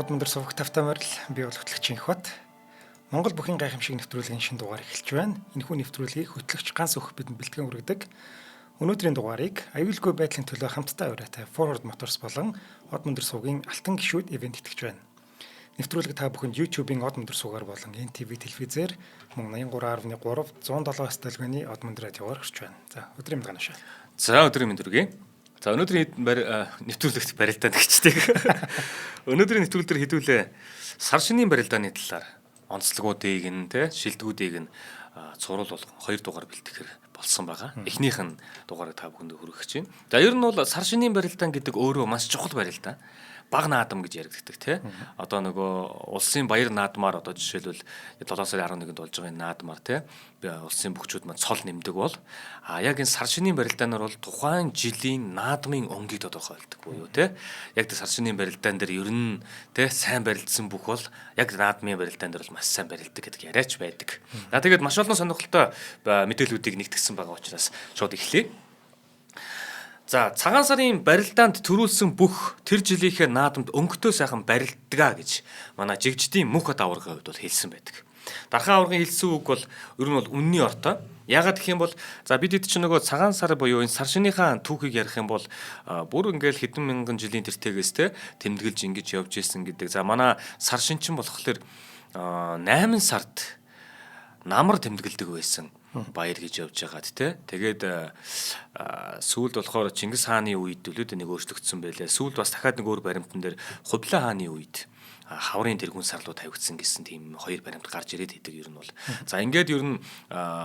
Од мөндөр сувагт автоморил би бол хөтлөгч Инхбат. Монгол бүхийн гайхамшиг нэвтрүүлгийн шинэ дугаар эхэлж байна. Энэхүү нэвтрүүлгийг хөтлөгч ганц өгөх бидэнд бэлтгэн хүргэдэг. Өнөөдрийн дугаарыг аюулгүй байдлын төлөө хамтдаа ураатай Forward Motors болон Од мөндөр сувгийн алтан гишүүд ивент итгэж байна. Нэвтрүүлэг та бүхэнд YouTube-ийн Од мөндөр сувгаар болон NTV телевизээр мөн 83.3 107 стилганы Од мөндөр радиогоор хүрч байна. За өдрийн мэнд ганашаа. За өдрийн мэнд хүргэе. За өнөөдрийн нэвтрүүлэгт барилдаа нэгчдэг. Өнөөдрийн нэвтрүүлгээр хэдүүлээ сар шинийн барилдааны талаар онцлогуудыг нь шилдэгүүдийг нь цувруул болгон 2 дугаар бэлтгэхэр болсон байгаа. Эхнийх нь дугаарыг та бүхэнд хүргэж байна. За ер нь бол сар шинийн барилдаан гэдэг өөрөө маш чухал барилдаан. Баг наадам гэж яригддаг тий. Одоо нөгөө улсын баяр наадмаар одоо жишээлбэл 7 сарын 11-нд болж байгаа энэ наадмаар тий улсын бүхчүүд маань цол нэмдэг бол яг энэ сар шинийн барилдаанаар бол тухайн жилийн наадмын өнгийг тодорхойлдог буюу тий яг сар шинийн барилдаан дээр ер нь тий сайн барилдсан бүх бол яг наадмын барилдаан дээр бол маш сайн барилдаг гэдэг яриач байдаг. За тэгээд маш олон сонирхолтой мэдээллүүдийг нэгтгэсэн байгаа учраас шууд эхлэе. За цагаан сарын барилдаанд төрүүлсэн бүх тэр жилийнхээ наадамд өнгөтэй сайхан барилдгаа гэж манай жигждийн мөнх даваргын хувьд бол хэлсэн байдаг. Дархан аваргын хэлсэн үг бол ер нь бол үнний ортой. Ягаад гэх юм бол за бид хэд ч нөгөө цагаан сар буюу энэ сар шинийхаа түүхийг ярих юм бол бүр ингээл хэдэн мянган жилийн тэртегээс тэмдэглэж ингэж явж исэн гэдэг. За манай сар шинчин болохоор 8 сард намар тэмдэглэдэг байсан. Баяр гэж явж байгаад тэгээд сүүлд болохоор Чингис хааны үед төлөөд нэг өөрчлөгдсөн байлээ. Сүүлд бас дахиад нэг өөр баримтан дээр Хувлаа хааны үед хаврын тэргүүн сарлуу тавигдсан гэсэн тийм 2 баримт гарч ирээд идэг ер нь бол. За ингээд ер нь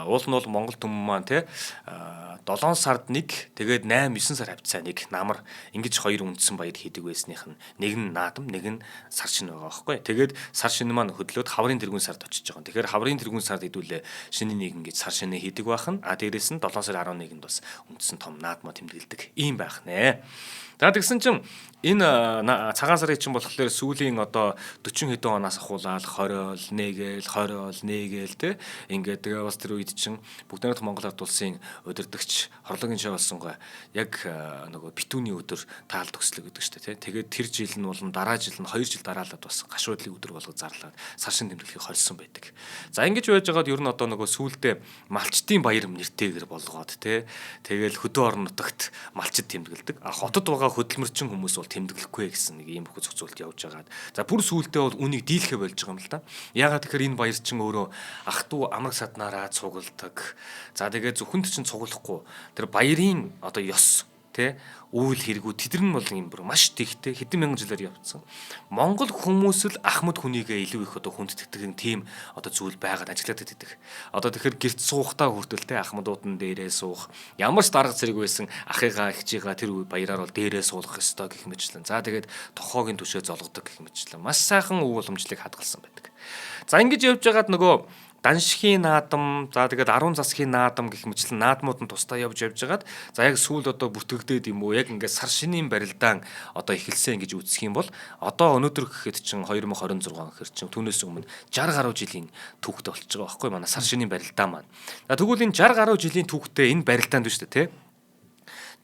уул нь бол Монгол түмэн маань 7 сард нэг тэгээд 8 9 сар хавцаа нэг намар ингэж 2 үндсэн баяр хийдэг байсных нь нэг нь наадам нэг нь сар шинэ байгаа байхгүй. Тэгээд сар шинэ маань хөдлөөд хаврын тэргүүн сард очиж байгаа. Тэгэхээр хаврын тэргүүн сард хэдүүлээ шинэ нэг ингэж сар шинэ хийдэг бахан. Дээрээс нь 7 сарын 11-нд бас үндсэн том наадмаа тэмдэглэдэг. Ийм байх нэ. За тэгсэн чинь энэ цагаан сарын чинь болохоор сүүлийн одоо 40 хэдэн оноос ахуулаад 20 1-гээл ингээд тэгээ бас тэр үед чинь бүгд найрамдах Монгол Ард улсын удирдагч хорлогийн шаа болсонгүй яг нөгөө битүүний өдөр таал төгслөг гэдэг шүү дээ. Тэгээд тэр жил нь болон дараа жил нь 2 жил дараалаад бас гашуудлын өдөр болгож зарлаад сар шинэ тэмдэглэхийг хорьсон байдаг. За ингэж байж байгаад ер нь одоо нөгөө сүүлдээ малчтын баяр нэртэйгэр болгоод тэгээл хөдөө орон нутагт малчид тэмдэглэдэг. Хотод байгаа хөдөлмөрчин хүмүүс бол тэмдэглэхгүй гэсэн нэг ийм бүх зохицуулт явж байгаад. За бүр сүүлдээ бол үнийг дийлхэ болж байгаа юм л да. Ягаад тэгэхээр энэ баяр чинь өөрөө ах トゥ амраг саднараа цугладаг. За тэгээд зөвхөнд чинь цуглахгүй тэр баярын одоо ёс үйл хэрэгүүд тэдэр нь бол юм бүр маш тэгтэй хэдэн мянган жилээр явцсан. Монгол хүмүүс л ахмад хүнийгээ илүү их одоо хүндэтдэг тийм одоо зүйл байгаад ажиглаад байдаг. Одоо тэгэхээр гэрт суухтаа хүртэл ахмадууд нь дээрээ суух ямар ч дарга зэрэг байсан ахыгаа эхчийгаа тэр баяраар бол дээрээ суулгах ёстой гэх мэтлэн. За тэгээд тохоогийн түшээ золгодог гэх мэтлэн. Маш сайхан үйл уламжлалыг хадгалсан байдаг. За ингэж явж байгаад нөгөө Даншхийн наадам, за тэгээд 10 засгийн наадам гэх мэтлэн наадмууд нь тусдаа явж байгаад за яг сүүлд одоо бүртгэгдээд юм уу яг ингээд сар шинийн барилдаан одоо эхэлсэн гэж үзэх юм бол одоо өнөөдөр гэхэд чинь 2026 гэхэр чинь түүнээс өмнө 60 гаруй жилийн түүхтэй болчихж байгаа байхгүй манай сар шинийн барилдаан маань. За тэгвэл энэ 60 гаруй жилийн түүхтэй энэ барилдаанд шүү дээ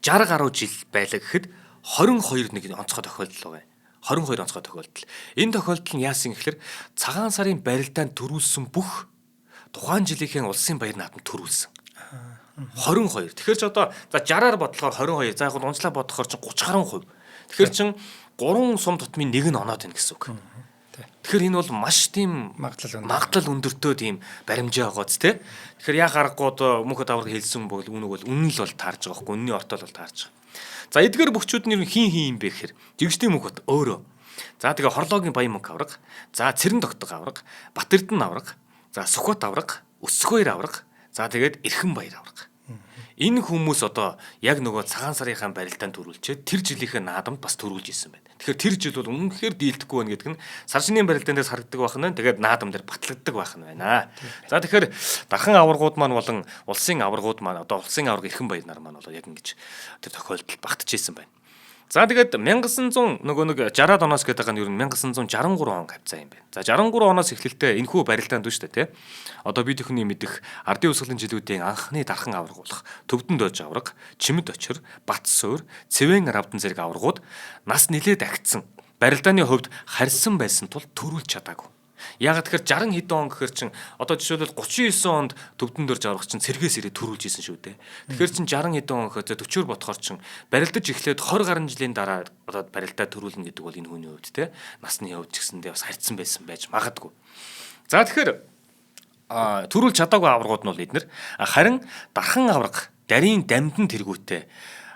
60 гаруй жил байлаа гэхэд 22 нэг онцгой тохиолдол байна. 22 онцгой тохиолдол. Энэ тохиолдол нь яасан гэхээр цагаан сарын барилдаанд төрүүлсэн бүх тухайн жилийнхээ улсын баяр наадамд төрүүлсэн. 22. Тэгэхээр ч одоо за 60-аар бодлохоор 22. За яг нь унцлаа бодохоор ч 30 гаруй %. Тэгэхээр чин 3 сум тутмын нэг нь оноод байна гэсэн үг. Тэгэхээр энэ бол маш тийм магадлал өндөртөө тийм баримжаа байгааз Тэгэхээр яг аргагүй одоо мөнх даварга хэлсэн бол үнэг бол үнэн л бол таарж байгаа байхгүй. Үнний ортол бол таарж байгаа. За эдгээр бүхчүүд нь хин юм бэ гэхээр жигшдийн мөнх бот өөрөө. За тэгээ хорлоогийн баян мөнх авраг. За цэрэн тогтдог авраг. Бат эрдэнэ авраг. За Сүхбат авраг, Өсгөөр авраг, за тэгээд Эрхэн баяр авраг. Энэ хүмүүс одоо яг нөгөө цагаан сарынхаа барилдаанд төрүүлчихэд тэр жилийнхээ наадамд бас төрүүлж исэн байна. Тэгэхээр тэр жил бол үнэхээр дийлдэхгүй байна гэдэг нь сар шинийн барилдаандаас харагддаг байна. Тэгээд наадам дээр батлагддаг байна. За тэгэхээр дархан аваргууд маань болон улсын аваргууд маань одоо улсын авраг Эрхэн баяр нар маань бол яг ингэж тэр тохиолдолд багтчихсэн байна. За тэгээд 1900 нөгөө 60-аад оноос гэдэг нь ер нь 1963 он хавцаа юм байна. За 63 оноос эхлэлтэй энэхүү барилдаанд шүү дээ Одоо бид бүхний мэдих ардын үсгэлийн жилүүдийн анхны дархан аварга болох Төвдөн дойж аварга, Чимэд очир, Бат суур, Цэвэн равдан зэрэг аваргууд нас нилээд агтсан барилдааны хувьд харьсан байсан тул төрүүлж чадаагүй. Яг тэгэхээр 60 хэдэн он гэхэр чин одоо жишээлбэл 39 онд төвдөн дөрж аврах чин цэргээс ирээ төрүүлж исэн шүү дээ. Тэгэхээр чин 60 хэдэн он гэхэр 40-оор бодохоор чин барилдаж эхлээд 20 гаруй жилийн дараа одоо барилдаа төрүүлнэ гэдэг бол энэ хүний хувьд те насны хувьд ч гэсэндээ бас харьцсан байсан байж магадгүй. За тэгэхээр төрүүлж чадаагүй аваргууд нь бол эднэр харин дархан аварга дарийн дамдын тэргүүтээ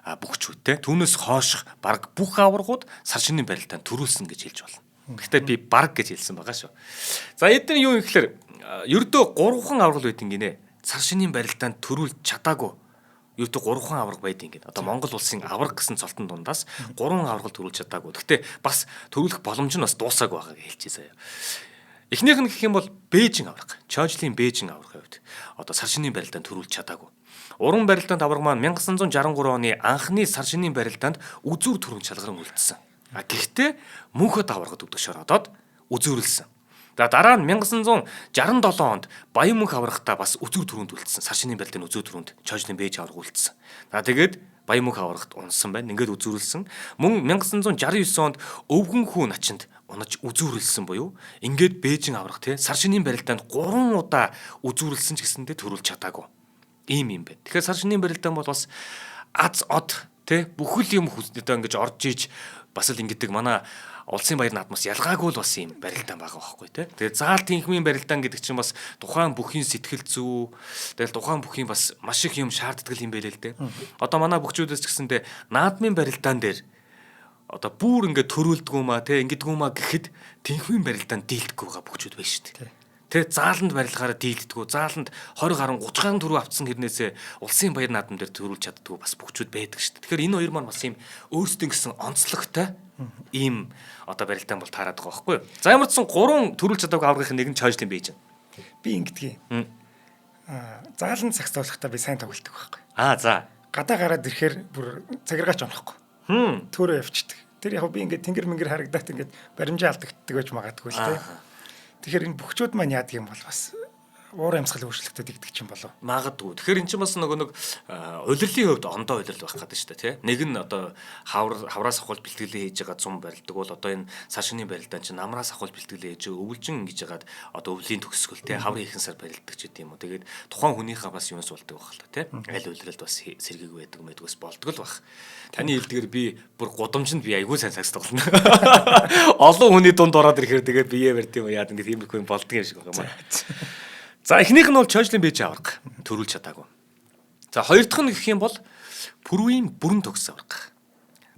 бүгчүүтэй түүнээс хойших баг бүх аваргууд сар шинийн барилдаанд төрүүлсэн гэж хэлж болно. Гэхдээ би баг гэж хэлсэн байгаа шүү. За эдгээр юу юм гэхээр ердөө 3хан аврал байдин гинэ. Сар шинийн барилдаанд төрүүлж чадаагүй. Ердөө 3хан авраг байдин гинэ. Одоо Монгол улсын авраг гэсэн цолтон дундаас 3 аврал төрүүлж чадаагүй. Гэхдээ бас төрүүлэх боломж нь бас дуусаагүй байгааг хэлчихье сая. Эхнийх нь гэх юм бол Бээжин авраг. Чойжлийн Бээжин аврагын хувьд одоо сар шинийн барилдаанд төрүүлж чадаагүй. Уран барилдаанд авраг маань 1963 оны анхны сар шинийн барилдаанд үзүүр түрүүн шалгаран үлдсэн. Гэхдээ мөнхөд аваргад өвдөшөөр одоод үзүүрлсэн. За дараа нь 1967 онд Баян мөнх аврагтаа бас үзүүр түрүүнд үлдсэн. Сар шинийн барилдааны үзүүр түрүүнд Чойжлийн Бээж авраг үлдсэн. За тэгээд Баян мөнх аврагт унсан байна. Ингээд үзүүрлсэн. Мөн 1969 онд Өвгөн хүү начинд унаж үзүүрлсэн буюу ингээд Бээжин авраг те сар шинийн барилдаанд 3 удаа үзүүрлсэн ч гэсэндээ төрүүлж чадаагүй. Ийм юм байна. Тэгэхээр сар шинийн барилдаан бол бас аз од те бүхэл юм хүснэдээ ингэж орж иж бас л ингэдэг манай улсын баяр наадмаас ялгаагүй л бас юм барилдаан байгаа байхгүй те. Тэгээд заал тэнхмийн барилдаан гэдэг чинь бас тухайн бүхийн сэтгэл зүй тэгэл тухайн бүхийн бас маш их юм шаарддаг юм байлээ л дээ. Одоо манай бүгчүүдээс ч гэсэндээ наадмын барилдаан дээр одоо бүр ингэ төрүүлдэггүй маа те ингэдэггүй маа гэхэд тэнхмийн барилдаан дийлдэхгүй байгаа бүгчүүд байна шүү дээ. Тэгээ зааланд барилгаараа дийлдэггүй, зааланд 20 гаруй 30 гаруй төгрөг авцсан хэрнээсээ улсын баяр наадам дээр төрүүлж чаддгүй бас бүгчүүд байдаг шүү дээ. Тэгэхээр энэ хоёр маань бас ийм өөрсдөө гэсэн онцлогтой ийм одоо барилдаан бол таарад байгаа байхгүй юу? За ямар ч сан 3 төрүүлж чадаагүй аврагын нэг нь Чойжлийн Бээж. Би ингэдгийг. Зааланд сагсуулахдаа би сайн тоглолдог байхгүй. За. Гадаа гараад ирэхээр бүр цагиргаач онохгүй. Төрөө явчихдаг. Тэр яг би ингээд тэнгэр мэнгэр харагдаад ингээд баримжаа алдагддаг байж магадгүй л дээ. Тэгэхээр энэ бүхчүүд маань яадаг юм бол бас уур амьсгал өөрчлөлтөд игдэг юм болов. Магадгүй. Тэгэхээр эн чинь бас нэг улирлын хувьд ондоо улирал байх гэдэг шүү дээ, тий. Нэг нь одоо хавраас авах бэлтгэлээ хийж байгаа зам барилдаг бол одоо энэ сар шинийн барилдаан чинь намраас авах бэлтгэлээ хийж өвлжин ингэж яагаад одоо өвлийн төгсгөл тий хаврын ихэнх сар барилдаг ч гэдэм юм уу. Тэгээд тухайн хүнийхээ бас юунаас болдог байх л тий. Аль улиралд бас сэргийг байдаг мэдгүйс болдог л бах. Таны хэлдгээр би бүр гудамжинд би айгүй сайн сагс тоглоно. Олон хүний дунд ороод ирэхээр тэгээд бие барьд юм яа ингэ тиймэрхүү юм болдго юм шиг байна. За эхнийх нь бол Чойжлийн Бээж авраг төрүүлж чадаагүй. За хоёр дахь нь гэх юм бол Пүрвийн бүрэн төгс авраг.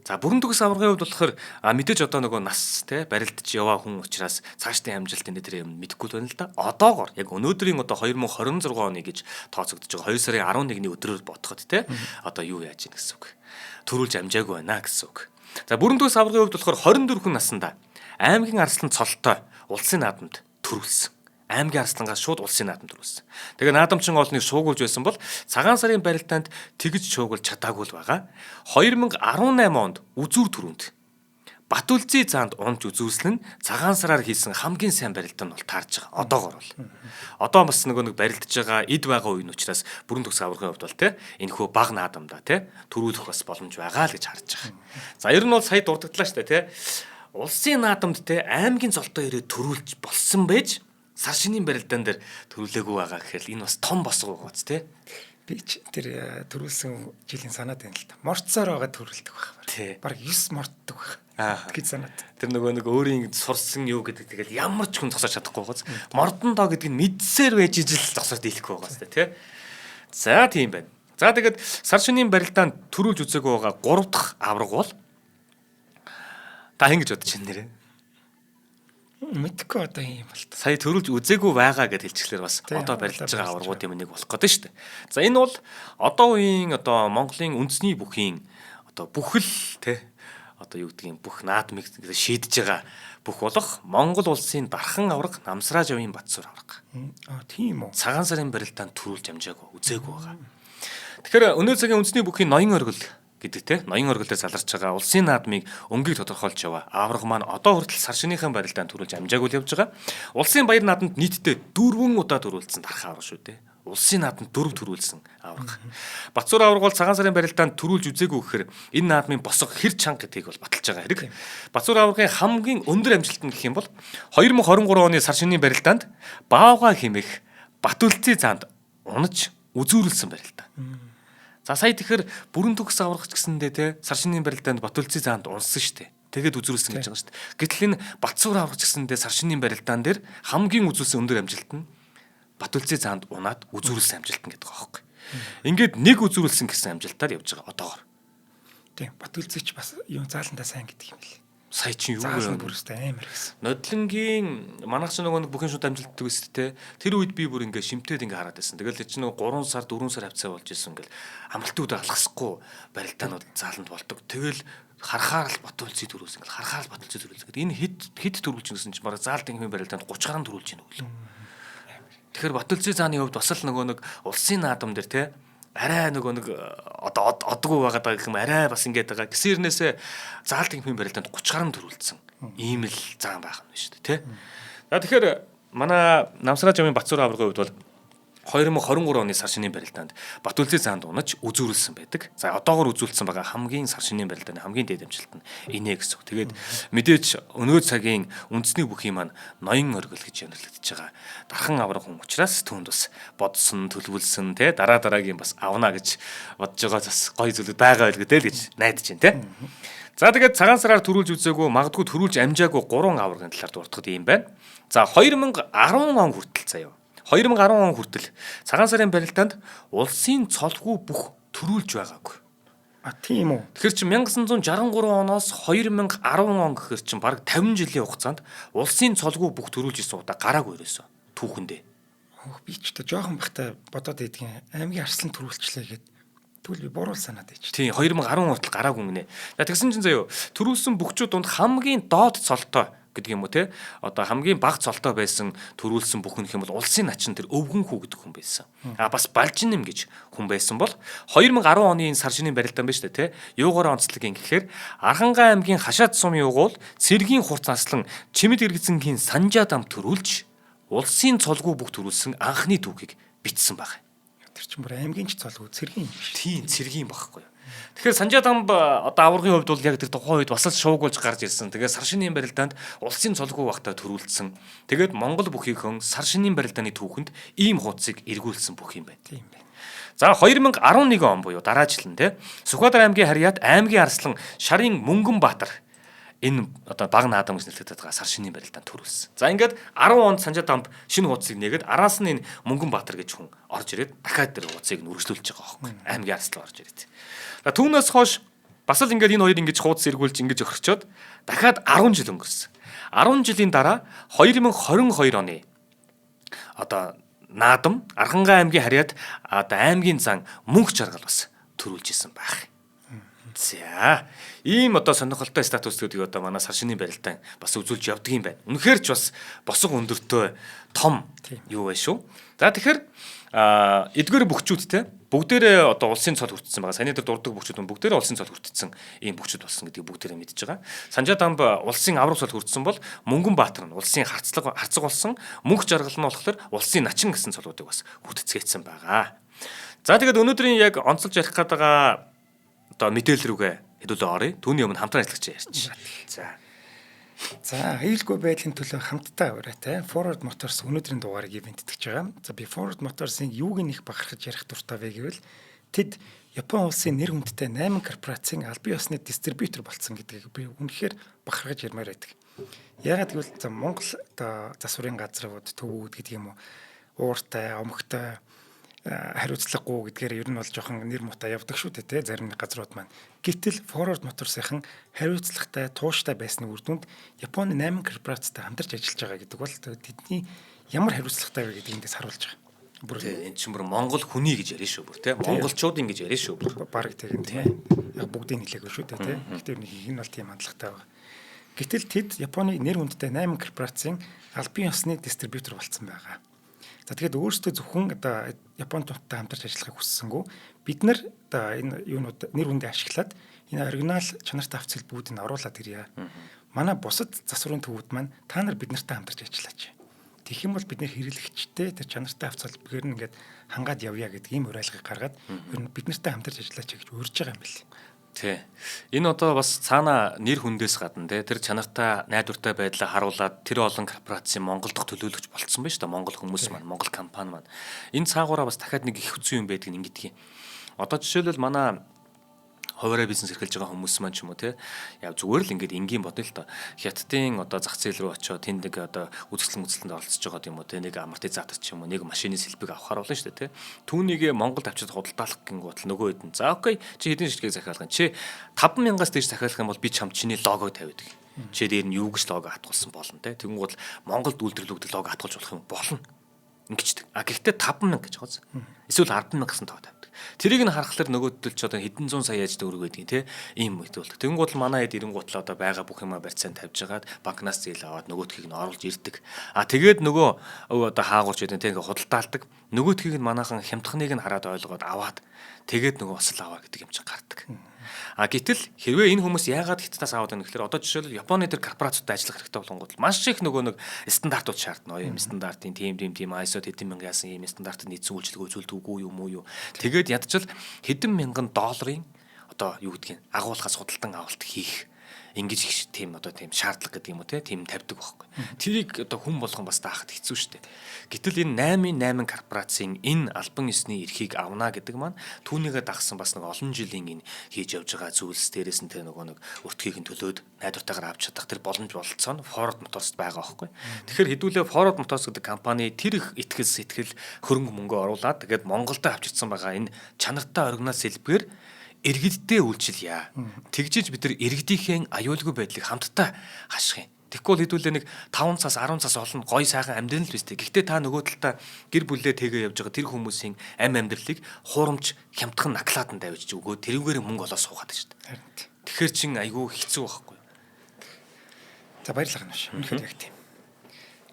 За бүрэн төгс аврагын хувьд болохоор мэдээж одоо нөгөө нас те барилдаж яваа хүн учраас цаашдын амжилт энэ дээр юм мэдэхгүй байна л да. Одоогоор яг өнөөдрийн одоо 2026 оны гэж тооцогдож байгаа 2 сарын 11-ний өдрөөр бодоход те одоо юу яаж ийн гэсэн үг. Төрүүлж амжаагүй байна гэсэн үг. За бүрэн төгс аврагын хувьд болохоор 24 наснда аймгийн арслан цолтой улсын наадамд төрүүлсэн. Аймгийн арслангаас шууд улсын наадамд төрүүлсэн. Тэгээ наадамчин олныг шуугуулж байсан бол цагаан сарын барилдаанд тэгж шуугуулж чадаагүй л байгаа. 2018 онд үзүүр түрүүнд Батүлзий заанд унж үзүүлсэн нь цагаан сараар хийсэн хамгийн сайн барилдаан бол таарж байгаа. Одоогоор бол. Одоо бас нэг барилдаж байгаа эд байгаа үе нь учраас бүрэн төгс аврагын хувьд бол те энэхүү баг наадамда те төрүүлэх бас боломж байгаа л гэж харж байгаа. За ер нь бол сая дурдагдлаа шүү дээ те. Улсын наадамд те аймгийн золтой ирээд төрүүлж болсон байж сар шинийн барилдаан дээр төрүүлээгүй байгаа гэхэл энэ бас том босго байгааз тий. Би ч тэр төрүүлсэн жилийн санаад байна л да. Морцоор байгаа төрүүлдэг байх. Бараг 9 мортдог байх. Гэж санаад. Тэр нэг өөрийн сурсан юу гэдэг тэгэл ямар ч хүн зогсож чадахгүй байгааз. Мордон доо гэдэг нь мэдсээр байж ижил зогсож дийлэхгүй байгааз тий. За тийм байна. За тэгээд сар шинийн барилдаанд төрүүлж үзээгүй байгаа 3 дахь авраг бол та ингэж бодож байна нэрээ. Мэдхгүй одоо юм бол сая төрүүлж үзээгүй байгаа гэж хэлчихлээр бас одоо барилдаж байгаа аваргуудын нэг болох гэдэг шүү дээ. За энэ бол одоо үеийн одоо Монголын үндэсний бүхийн одоо бүхэл те одоо юу гэдгийг бүх наадмыг шийдэж байгаа бүх болох Монгол улсын дархан авраг Намсраж авийн Батсуур авраг. Тийм үү. Цагаан сарын барилдаанд төрүүлж амжаагүй үзээгүй байгаа. Тэгэхээр өнөө цагийн үндэсний бүхийн ноён оргил гэдэг те ноён оргил дээр заларч байгаа улсын наадмыг өнгийг тодорхойлж яваа авраг маань одоо хүртэл сар шинийхэн барилдаанд төрүүлж амжаагүй л явж байгаа. Улсын баяр наадамд нийтдээ 4 удаа төрүүлсэн дархан авраг шүү дээ. улсын наадамд 4 төрүүлсэн аварга. Батцуур аварга бол цагаан сарын барилдаанд төрүүлж үзээгүй гэхээр энэ наадмын босго хэр чанга гэдгийг бол баталж байгаа хэрэг. Батцуур аваргын хамгийн өндөр амжилт нь гэх юм бол 2023 оны сар шинийн барилдаанд Баавга хэмээх Батүлцийн заанд унаж үзүүрлсэн барилдаа. За сая тэгэхээр бүрэн төгс аваргач гэсэндээ те сар шинийн барилдаанд Батүлцийн заанд унсан шүү дээ. Тэгээд үзүүлсэн гэж байгаа шүү дээ. Гэтэл энэ Батцуур аваргач гэсэндээ сар шинийн барилдаан дээр хамгийн үзүүлсэн өндөр амжилт нь Батүлцийн заанд унаад үзүүлсэн амжилт нь гэдэг байгаа байхгүй. Ингээд нэг үзүүлсэн гэсэн амжилтаар явж байгаа одоогор. Тийм Батүлцич бас юу зааландаа сайн гэдэг юм лээ. Сая чинь юу вэ? Бүрстэй амар гэсэн. Нодлонгийн манайх ч нэг бүхэн шууд амжилтдаг гэсэн те. Тэр үед би бүр ингээ шимтээд ингээ хараад байсан. Тэгэл чи нэг 3 сар 4 сар хавцаа болж исэн ингээл амралтууд алхасахгүй барилдаанууд зааланд болдог. Тэгэл харахаар л Батүлцийг төрүүлсэн. Ингээл харахаар л Батүлцийг төрүүлсэн. Энэ хэд төрүүлж гэсэн чинь бараг заалтын хэм барилдаанд 30 гаруй төрүүлж гинэ үгүй л. Тэгэхээр Батүлцийн зааны хувьд бас л нэг улсын наадам дээр те арай нэг одгүй байгаа даа гэх юм арай бас ингэж байгаа. Гисэрнээсээ заалтын хэм барилдаанд 30 гаруй төрүүлсэн. Ийм л заан байх юм шүү дээ, тий. За тэгэхээр манай Намсраа жамын Батцуур аваргын хувьд бол 2023 оны сар шинийн барилдаанд Батүлцийн заанд унаж үзүүрлсэн байдаг. За одоогор үзүүлсэн байгаа хамгийн сар шинийн барилдааны хамгийн дээд амжилт нь инээ гэсэн. Тэгээд мэдээж өнөө цагийн үндэсний бүхий маань ноён оргил гэж нэрлэгдэж байгаа. Дархан авраг хүн учраас түүнд бас бодсон, төлөвлөсөн те дараагийн бас авна гэж бодож байгаа бас гоё зүйлүүд байгаа байлгүй гэж найдаж байна те. За тэгээд цагаан сараар төрүүлж үзээгүй магадгүй төрүүлж амжаагүй 3 аваргын талаар дуртахад юм байна. За 2010 он хүртэл заяа. 2010 он хүртэл цагаан сарын барилдаанд улсын цолгүй бүх төрүүлж байгаагүй. Тийм үү. Тэгэхээр чи 1963 оноос 2010 он гэхэр чинь бараг 50 жилийн хугацаанд улсын цолгүй бүх төрүүлж исэн удаа гараагүй ерөөсөө түүхэндээ. Би ч та жоохон бахта бодоод идгийн аймгийн арслан төрүүлчлээ гэд тэгвэл би буруу санаад байж. Тийм 2010 хүртэл гараагүй гинэ. Тэгсэн чинь заяа төрүүлсэн бүхчүүд донд хамгийн доод цолтой гэдэг юм уу те одоо хамгийн бага цолтой байсан төрүүлсэн бүхэн гэх юм бол улсын начин тэр өвгөн хүү гэдэг хүн байсан. Бас Балжинэм гэж хүн байсан бол 2010 оны сар шинийн барилдаан байна шүү дээ те. Юугаар онцлогийн гэхээр Архангай аймгийн Хашаад сумын угуул цэргийн хурц наслан Чимэд Иргэцэнгийн Санжаа дам төрүүлж улсын цолгүй бүх төрүүлсэн анхны түүхийг бичсэн байна. Тэр чинь бүр аймгийн ч цолгүй цэргийн юм шүү. Тийм цэргийн багхгүй. Тэгэхээр Санжаа дам одоо аваргын хувьд бол яг тэр тухайн үед бас л шуугуулж гарч ирсэн. Тэгээд сар шинийн барилдаанд улсын цолгүй багтаа төрүүлсэн. Тэгээд Монгол бүхийхэн сар шинийн барилдааны түүхэнд ийм хуудсыг эргүүлсэн бүх юм байна. Тийм байна. За 2011 он буюу дараа жил нь Сүхбаатар аймгийн Харьяат аймгийн Арслан Шарын Мөнгөнбаатар энэ одоо баг наадам гэж нэрлэгдэж байгаа сар шинийн барилдаанд төрүүлсэн. За ингээд 10 онд Санжаа дамб шинэ хуудсыг нээгээд араас нь энэ Мөнгөнбаатар гэж хүн орж ирээд дахиад тэр хуудсыг нь үргэлжлүүлж байгаа байхгүй. Аймгийн Арслан орж ирээд. Түүнээс хойш бас л ингээд энэ хоёр ингэж хуудас эргүүлж ингэж өгчөөд дахиад 10 жил өнгөрсөн. 10 жилийн дараа 2022 оны одоо наадам Архангай аймгийн Харьяат одоо аймгийн зан мөнх жаргал бас төрүүлж исэн байх. За ийм одоо сонирхолтой статусуудыг одоо манай сар шинийн барилдаан бас үзүүлж явдаг юм байна. Үнэхээр ч бас босго өндөртэй том юу вэ шүү. За тэгэхээр эдгээр бүхчүүдтэй бүгдээрээ одоо улсын цол хүртсэн байгаа. Саяны дээр дурдаг бүхчүүд нь бүгдээрээ улсын цол хүртсэн ийм бүхчүүд болсон гэдгийг бүгдээрээ мэдж байгаа. Санжаа дамб улсын авраг цол хүртсэн бол Мөнгөнбаатар нь улсын харцаг болсон, мөнх жаргал нь болохоор улсын начин гэсэн цолуудыг бас хүртцгээсэн байгаа. За тэгээд өнөөдрийн яг онцолж ярих гээд байгаа одоо мэдээлэл рүүгээ хэдүүлээ оръё. Түүний өмнө хамтран ажиллагч ярьчих. За аюулгүй байдлын төлөө хамтдаа аваарай. Forward Motors өнөөдрийн дугаарыг ивентэтгэж байгаа. За би Forward Motors-ын юуг нэг бахархаж ярих дуртай вэ гэвэл тэд Япон улсын нэр хүндтэй 8 корпорацийн албан ёсны дистрибьютор болсон гэдгийг би үнэхээр бахархаж ярмаар байдаг. Яагаад гэвэл за Монгол одоо засварын газрууд төвүүд гэдэг юм уу ууртай, омогтой хариуцлагагүй гэдгээр ер нь бол жоохон нэр муутай явдаг шүү дээ зарим газрууд маань. Гэтэл Forward Motors-ын хариуцлагатай, тууштай байсны үр дүнд Японы 8 корпорацтай хамтарч ажиллаж байгаа гэдэг бол тэдний ямар хариуцлагатай вэ гэдгийг эндээс харуулж байгаа. Бүр энэ чинь бүр Монгол хүний гэж ярина шүү бүр тий. Монголчуудын гэж ярина шүү бүр. Бараг тийм тий. Яг бүгдийг нэлээгүй шүү дээ тий. Гэхдээ энэ бол тийм хандлагатай байна. Гэтэл тэд Японы нэр хүндтэй 8 корпорацийн албан ёсны дистрибьютор болсон байгаа. За тэгээд өөрсдөө зөвхөн одоо Японы тунттай хамтарч ажиллахыг хүссэнгүү бид нар одоо энэ юунууд нэр хүндээ ашиглаад энэ оригинал чанартай авц бүгдийг оруулаад ирье. Манай бусад засварын төвүүд маань та нар бид нартай хамтарч ажиллаач. Тэгэх юм бол бид нэр хэрэглэгчтэй тэр чанартай авц холбогоор нь ингээд хангаад явъя гэдэг ийм уриалгыг гаргаад ер нь бид нартай хамтарч ажиллаач гэж урьж байгаа юм байна. Тий. Энэ одоо бас цаана нэр хүндээс гадна тэр чанартай найдвартай байдлаа харуулад тэр олон корпорацийн Монгол дахь төлөөлөгч болцсон байна шүү дээ. Монгол хүмүүс маань, Монгол компани маань. Энэ цаагаараа бас дахиад нэг их хэцүү юм байдгийг ингэдэг юм. Одоо жишээлбэл манай хуваарай бизнес эрхэлж байгаа хүмүүс маань ч юм уу те яг зүгээр л ингээд энгийн бодно л доо. Хятадын одоо зах зээл рүү очиод тэнд нэг одоо үзэсгэлэнтэнд оролцож байгаа юм уу те нэг амортизатор ч юм уу нэг машины сэлбэг авахар болно шүү дээ те. Түүнийг Монголд авчиж худалдаалах гингүүт нөгөө хэд. За окей чи хэдийн ширхгийг захиалах. Чи 5,000-аас дээш захиалах юм бол би чам чиний лого тавиад. Чи дээр нь юу гэж лого хатгуулсан болно те. Тэнгуут Монголд үйлдвэрлэгдэх лого хатгуулж болох юм болно. Ингэждэг. А гэхдээ 5,000 гэж байгаа. Эсвэл 10,000 гэсэн тоо тавьдаг. Тэрийг нь харахаар нөгөөдөл ч одоо хэдэн зуун сая яаж төгрөг байдгийг те ийм үед бол. Тэнгуут л манай хэд ирэнгуут л одоо байгаа бүх юма барьцаан тавьж хагаад банкнаас зээл аваад нөгөөдхийг нь оруулж ирдэг. А тэгээд нөгөө одоо хаагуурч гэдэг те ингээ худалдаалдаг. Нөгөөдхийг нь манайхан хямдхныг нь хараад ойлгоод аваад тэгээд нөгөө осол аваа гэдэг юм чинь гардаг. А гэтэл хэрвээ энэ хүмүүс яагаад хятадаас аваад байна гэхээр одоо жишээлбэл Японы тэр корпорациудад ажиллах хэрэгтэй болгонгууд маш их нөгөө нэг стандартууд шаардна. Ийм стандартын тийм ISO хэдэн мянган яасан ийм стандартад нийцсэн үйлчилгээ үзүүлдэггүй юм уу юу. Тэгээд ядчил хэдэн мянган долларын одоо юу гэдгийг агуулгаас худалдан авалт хийх ингэж их тийм одоо тийм шаардлага гэдэг юм уу тийм тавьдаг байхгүй. Тэрийг одоо хүн болгон бас даахад хэцүү шттэ. Гэтэл энэ 8 корпорацийн энэ албан ёсны эрхийг авна гэдэг маань түүнийгээ дагсан бас нэг олон жилийн энэ хийж явж байгаа зүйлс дээрээс нь тэр нөгөө нэг өртгийг нь төлөөд найдвартайгаар авч чадах тэр боломж бололцоо нь Ford Motors байгаа байхгүй. Тэгэхээр хэдүүлээ Ford Motors гэдэг компани тэр их итгэл сэтгэл хөрөнгө мөнгө оруулаад тэгээд Монголд авчирсан байгаа энэ чанартай оригинал сэлбгээр иргэддээ үйлчилъя. Тэгжиж бид нар иргэдийнхээ аюулгүй байдлыг хамтдаа хаших юм. Тэгэхгүй бол хэдүүлээ нэг 5 цаас 10 цаас олон гой сайхан амьдрал л бистэй. Гэхдээ та нөгөө талдаа гэр бүлээ тэгээ явж байгаа тэр хүмүүсийн амьдралыг хуурамч хямдхан наклаатан давж өгөө тэрүүгээр мөнгө олоо суугаад шүү дээ. Тэгэхээр чин айгүй хэцүү байхгүй. За баярлалаа гэнэ. Үнэхээр яг тийм.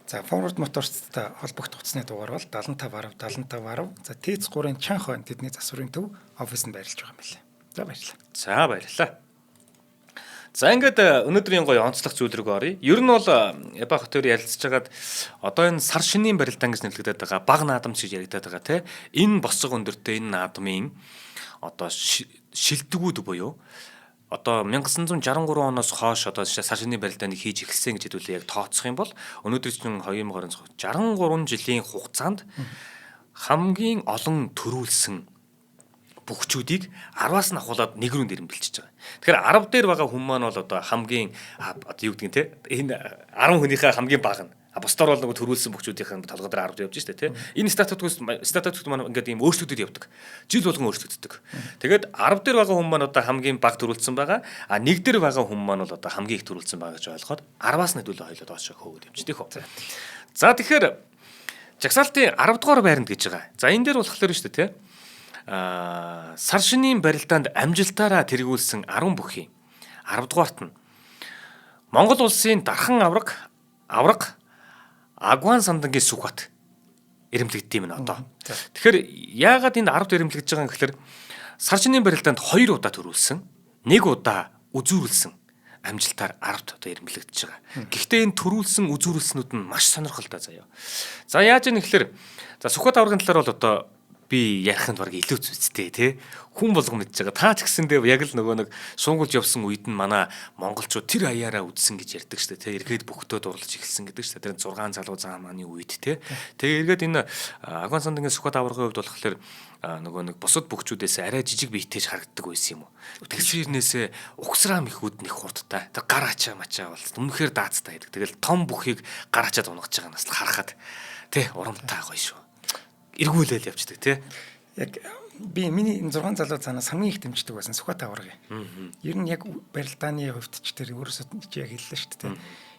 За Ford Motors-тай холбогдох утасны дугаар бол 75 10 75 10. За T3-ын Чанхойн тэдний засварын төв оффисд байрлаж байгаа юм байна. За баярлалаа. За баярлалаа. За ингээд өнөөдрийн гоё онцлог зүйл рүү оръё. Ер нь бол Япа хотоор ярилцж байгаад одоо энэ сар шинийн барилдаан гэж нэрлэгдээд байгаа баг наадамч гэж яригдаад байгаа те. Энэ босго өндөртэй энэ наадмын одоо шилдэгүүд буюу одоо 1963 оноос хойш одоо сар шинийн барилдааныг хийж эхэлсэн гэж хэдүүлээ яг тооцох юм бол өнөөдөр чинь 2020 63 жилийн хугацаанд хамгийн олон төрүүлсэн бүгчүүдийг 10-аас нь ахуулаад нэг рүү нэрмэлчихэж байгаа. Тэгэхээр 10 дээр байгаа хүн маань бол одоо хамгийн одоо юу гэдгийг те энэ 10 хүнийхээ хамгийн бага нь. Бусдаар бол нөгөө төрүүлсэн бүгчүүдийн толгойдоор 10 явж штэ те. Энэ статистикус маань ингээд ийм өөрчлөлтөд явдаг. Жил болгон өөрчлөгддөг. Тэгээд 10 дээр байгаа хүн маань одоо хамгийн бага төрүүлсэн байгаа. А 1 дээр байгаа хүн маань бол одоо хамгийн их төрүүлсэн байгаа гэж ойлгоод 10-аас нь хэдүүлээ хоёлоо доошоо хөөгд явчихдаг хөө. За тэгэхээр жагсаалтын 10 дугаар байранд гэж байгаа. За энэ дээр болохоор штэ те. Сар шинийн барилдаанд амжилтаараа тэргүүлсэн 10 бүхий 10 дугаарт нь Монгол улсын дархан авраг Агуан сандангийн Сүхбат ирэмлэгддэг юм одоо. Тэгэхээр яагаад энэ 10-д ирэмлэгдэж байгаа юм гэхээр сар шинийн барилдаанд 2 удаа төрүүлсэн, 1 удаа үзүүрлсэн амжилтаар 10-д одоо ирэмлэгдэж байгаа. Гэхдээ энэ төрүүлсэн үзүүрлснүүд нь маш сонирхолтой заяа. За яаж ийм гэхээр за Сүхбат аврагын талаар бол одоо би ярихынд баг илүү зүцтэй тий хүн болгон мэдж байгаа. Та ч гэсэндээ яг л нөгөө нэг суугуулж явсан үед нь манай монголчууд тэр аяараа үдсэн гэж ярьдаг шүү дээ. Тэ эргээд бүхтөө дурлаж эхэлсэн гэдэг шүү дээ. Тэр 6 залуу заамааны үед тий. Тэгээ эргээд энэ Агуан сандангийн Сүхбат аврагын үед болохоор нөгөө нэг бусад бүгчүүдээс арай жижиг биетэж харагддаг байсан юм уу. Тэгсэрнээсээ угсраам их үд нэг хурдтай. Тэр гар ачаа мачаа бол үнэхээр даацтай байдаг. Тэгэл том бүхийг гар ачаад унгаж байгаа нас харахад тий урамтай гоё шүү. Эргүүлэл явцдаг тий. Яг би миний энэ 6 залуу цаанаас хамгийн их дэмждэг байсан Сүхбат авраг юм. Ер нь яг барилдааны хувьд ч тэр өөрөөсөө яг хэллээ шүү дээ.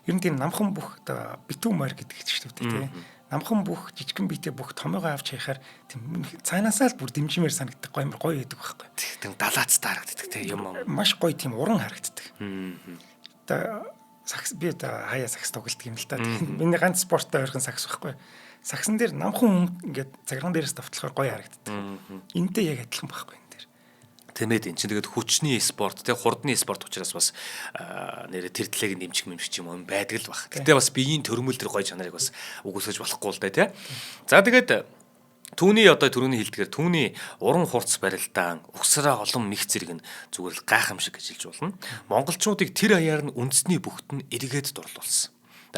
Ер нь тийм намхан бүх оо битүү мар гэдэг ч шүү дээ тий. Намхан бүх жижигэн биетэй бүх томьёогоо авч хаяхаар тийм цаанаасаа л бүр дэмжмээр санагддаг гоё байдаг байхгүй. Тийм далаацтай харагддаг тий юм. Маш гоё тийм уран харагддаг. Одоо сакс би одоо хаяа сакс тоглолт юм л та. Миний ганц спорттой ойрхон сакс байхгүй. Саксан дээр намхан хүн ингээд цагран дээрээс давтлахаар гоё харагддаг. Энтэй яг адилхан байхгүй энэ дээр. Тэмээд эн чинь тэгээд хүчний спорт те хурдны спорт учраас бас нэрэ тэр талыг нэмчих юм юм байдаг л баг. Гэтэ бас биеийн төрөмөл төр гоё чанарыг бас үгүйсгэж болохгүй л да те. За тэгээд түүний одоо түрүүний хэлдгээр түүний уран хурц барилдаан угсараа олон мэх зэрэг нь зүгээр л гайхамшиг гэж хэлж болно. Монголчуудыг тэр аяар нь үндэсний бүхт нь эргээд дурлуулсан.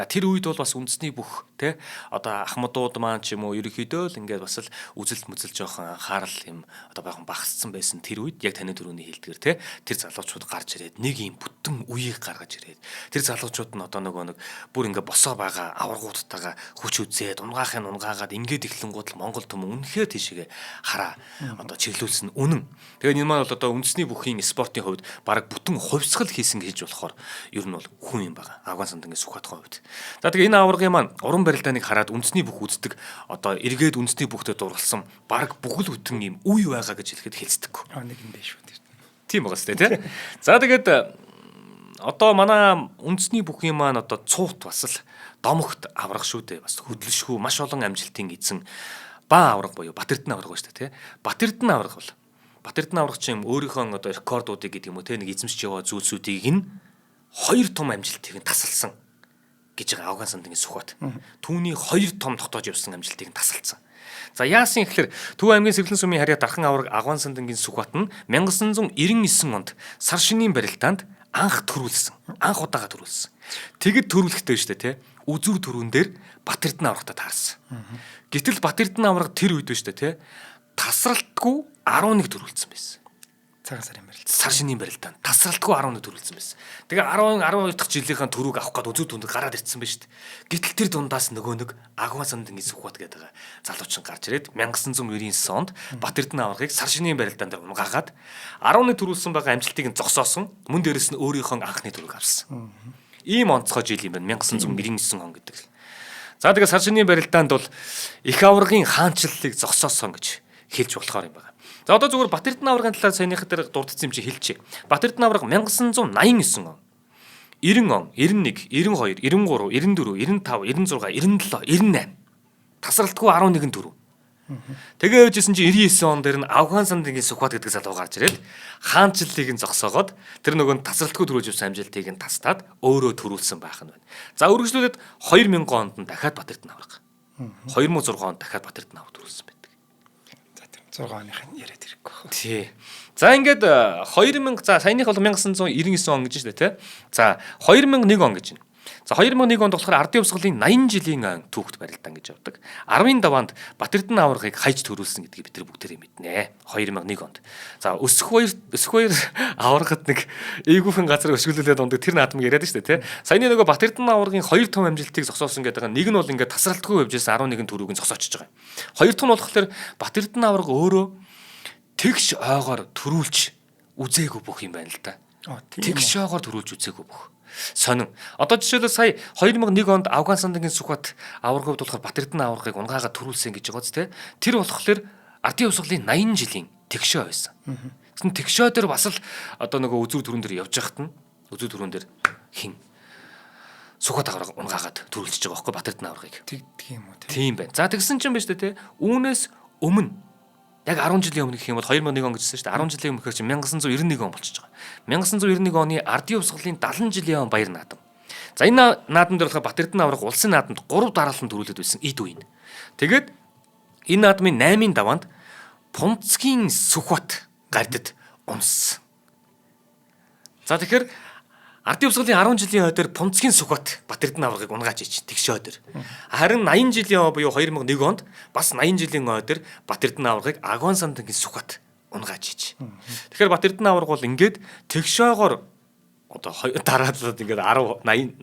Тэр үед бол бас үндэсний бүх те одоо ахмадууд маань ч юм уу ерөнхийдөө л ингээд бас л үзэлт мүзэл жоохон анхаарал юм одоо байхын багассан байсан тэр үед яг таны түрүүний хэлдгээр те тэр залуучууд гарч ирээд нэг юм бүтэн үеийг гаргаж ирээд тэр залуучууд нь одоо нэг бүр ингээд босоо байгаа аваргуудтайгаа хүч үзээд унгаахан унгаагаад ингээд эхлэнгууд л Монгол түмэн үнэхээр тийшээ хараа одоо чиглүүлсэн үнэн. Тэгээд энэ маань бол одоо үндэсний бүхийн спортын хувьд бараг бүтэн хувьсгал хийсэн гэж болохоор ер нь бол хүн юм байгаа. Авган сандангийн Сүхбаатарын хувьд. За тэгээ энэ аваргын маань уран барилдааныг хараад үндэсний бүх үздэг одоо эргээд үндэсний бүхтэд дурлсан баг бүхэл бүтэн юм үе байгаа гэж хэлэхэд хэлцдэггүй. Нэг юм биш үү. Тийм байгаа сте тий. За тэгээд одоо манай үндэсний бүхийн маань одоо цуут бас л домогт аврах шүү дээ. Бас хөдлөшгүй маш олон амжилтын эзэн баа авраг буюу Батэрдэн авраг ба шүү дээ тий. Батэрдэн авраг бол Батэрдэн авраг чинь өөрийнхөө одоо рекордуудыг гэдэг юм уу тий нэг эзэмшиж яваа зүйлсүүдийг нь хоёр том амжилтыг нь тасалсан гэж байгаа Авган сандангийн Сүхбаат. Түүний хоёр том тогтоож явсан амжилтыг нь тасалсан. За яасан гэхээр Төв аймгийн Сэвлэн сумын харьяа дархан авраг Авган сандангийн Сүхбаат нь 1999 онд сар шинийн барилдаанд анх төрүүлсэн. Анх удаага төрүүлсэн. Тэгэд төрүүлэхтэй шүү дээ тий. Үзүр төрүүн дээр Батэрдэн аврагтаа таарсан. Гэтэл Батэрдэн авраг тэр үед шүү дээ тий. Тасралтгүй 11 төрүүлсэн байсан. Цагаан сарын барилдаан. Сар шинийн барилдаанд тасралтгүй 11 төрүүлсэн байсан. Тэгээ 12 дахь жилийнхэн төрүүг авах гээд үзүү түнд гараад ирсэн байна шүү дээ. Гэтэл тэр дундаас нөгөө нэг Авган сандангийн Сүхбаат гэдэг залуучин гарч ирээд 1999 онд Батэрдэн аврагыг сар шинийн барилдаан дээр унгаагаад 11 төрүүлсэн байгаа амжилтыг нь зогсоосон. Мөн дээрэс нь өөрийнхөө анхны төрүүг авсан. Ийм онцгой жил юм байна 1999 он гэдэг. За тэгээ сар шинийн барилдаанд бол их аврагын хаанчлалыг зогсоосон гэж хэлж болохоор юм байна. За одоо зүгээр Батэрдэн аврагын талаар саяныхаа дээр дурдсан юм чи хэлчихье. Батэрдэн авраг 1989 он, 90 он, 91, 92, 93, 94, 95, 96, 97, 98 тасралтгүй 11 төрөв. Тэгээ явжсэн чи 99 он дээр нь Авган сандангийн Сүхбаат гэдэг залуу гарч ирээд хаанчлалыг нь зогсоогоод тэр нөгөө тасралтгүй төрүүлж явсан амжилтыг нь тастаад өөрөө төрүүлсэн байх нь байна. За үргэлжлүүлээд 2000 онд нь дахиад Батэрдэн авраг. 2006 онд дахиад Батэрдэн авраг төрүүлсэн байна. 6 оныхын яриад ирэхгүй. Тий. За ингээд 2000 за саяных бол 1999 он гэж шүү дээ тий. За 2001 он гэж байна. За 2001 онд болохоор ардын хувьсгалын 80 жилийн түүхт барилдаан гэж явдаг. 15-нд Батэрдэн аврагыг хайж төрүүлсэн гэдгийг бид нар бүгдээрээ мэднэ. 2001 онд. За өсөх баяр аврагт нэг ээгүүхэн газар өшгөлүүлээд ундаг тэр наадмыг яриад шүү дээ тий. Саяны нөгөө Батэрдэн аврагын хоёр том амжилтыг зогсоосон гэдэг нэг нь бол ингээд тасралтгүй явжсэн 11 төрүүг нь зогсоочж байгаа. Хоёр дахь нь болохоор Батэрдэн авраг өөрөө тэгш ойгоор төрүүлж үзээгүй бүх юм байна л да. Тэгш ойгоор төрүүлж үзээгүй бүх. Сонин. Одоо жишээлбэл сая 2001 онд Авган сандангийн Сүхбаат аврагын хувьд болохоор Батэрдэн аврагыг унгаагаад төрүүлсэн гэж байгаа зү. Тэр болохоор ардын хувьсгалын 80 жилийн тэгшөө байсан. Тэгсэн тэгшөө дээр бас л одоо нөгөө үзүүр төрөн дээр явж байхад нь үзүүр төрөн дээр хин Сүхбаат авраг унгаагаад төрүүлчихэж байгаа байхгүй Батэрдэн аврагыг. Тэгдэг юм уу тийм байна. За тэгсэн чинь байна шүү дээ. Үүнээс өмнө яг 10 жилийн өмнө гэх юм бол 2001 он гэжсэн шүү дээ. 10 жилийн өмнө гэхээр чинь 1991 он болчихж байгаа. 1991 оны ардын хувьсгалын 70 жилийн он баяр наадам. За энэ наадам дээр болохоор Батэрдэн авраг улсын наадамд 3 дараалан төрүүлээд байсан эд үеийн. Тэгээд энэ наадмын 8-ын даваанд Пунцгийн Сүхбаат гардад унссан. За тэгэхээр ардын хувьсгалын 10 жилийн хойдоор Пунцгийн Сүхбаат Батэрдэн аврагыг унгааж ич тэгшөө дээр. Харин 80 жилийн хой буюу 2001 онд бас 80 жилийн хойдоор Батэрдэн аврагыг Авган сандангийн Сүхбаат унгааж ич. Тэгэхээр Батэрдэн авраг бол ингээд тэгшөөгоор одоо дараалал ингээд 10 80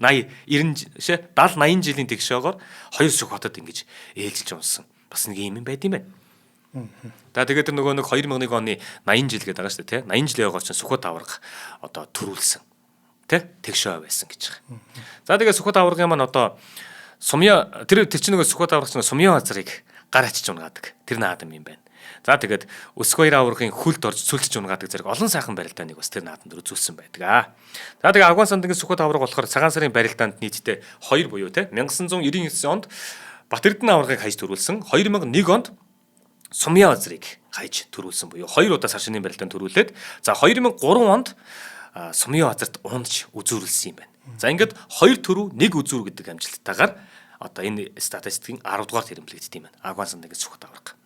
90 70 80 жилийн тэгшөөгоор хоёр Сүхбаатад ингэж ээлжилж унсан. Бас нэг юм байд юм байна. За тэгээд тэр нөгөө нэг 2001 оны 80 жил гэдэг байгаа шүү дээ тий. 80 жилийн хойгоор чинь Сүхбаат авраг одоо төрүүлсэн. Тэгшөө байсан гэж байгаа. За тэгээ Сүхбаат аврагын маань одоо сумья тэр чинь нөгөө Сүхбаат аврагч сумья газрыг гар ачиж унгаадаг. Тэр наадам юм байна. За тэгээд өсөх баяр аврагын хүлд орж цөлтж унгаадаг зэрэг олон сайхан барилдааныг бас тэр наадамд үзүүлсэн байдаг. За тэгээ Авган сандангийн Сүхбаат авраг болохоор цагаан сарын барилдаанд нийтдээ 2 буюу 1999 онд Батэрдэн аврагыг хайж төрүүлсэн. 2001 онд Сумья Азрыг хайж төрүүлсэн буюу 2 удаа сар шинийн барилдаанд төрүүлээд за 2003 онд Сумья Азарт унж үзүүрлсэн юм байна. За ингээд 2 төрөв 1 үзүүр гэдэг амжилттайгаар одоо энэ статистикийн 10 дугаар тэрэмлэгддэг юм байна. Агван Сандыгийн сүхт авраг.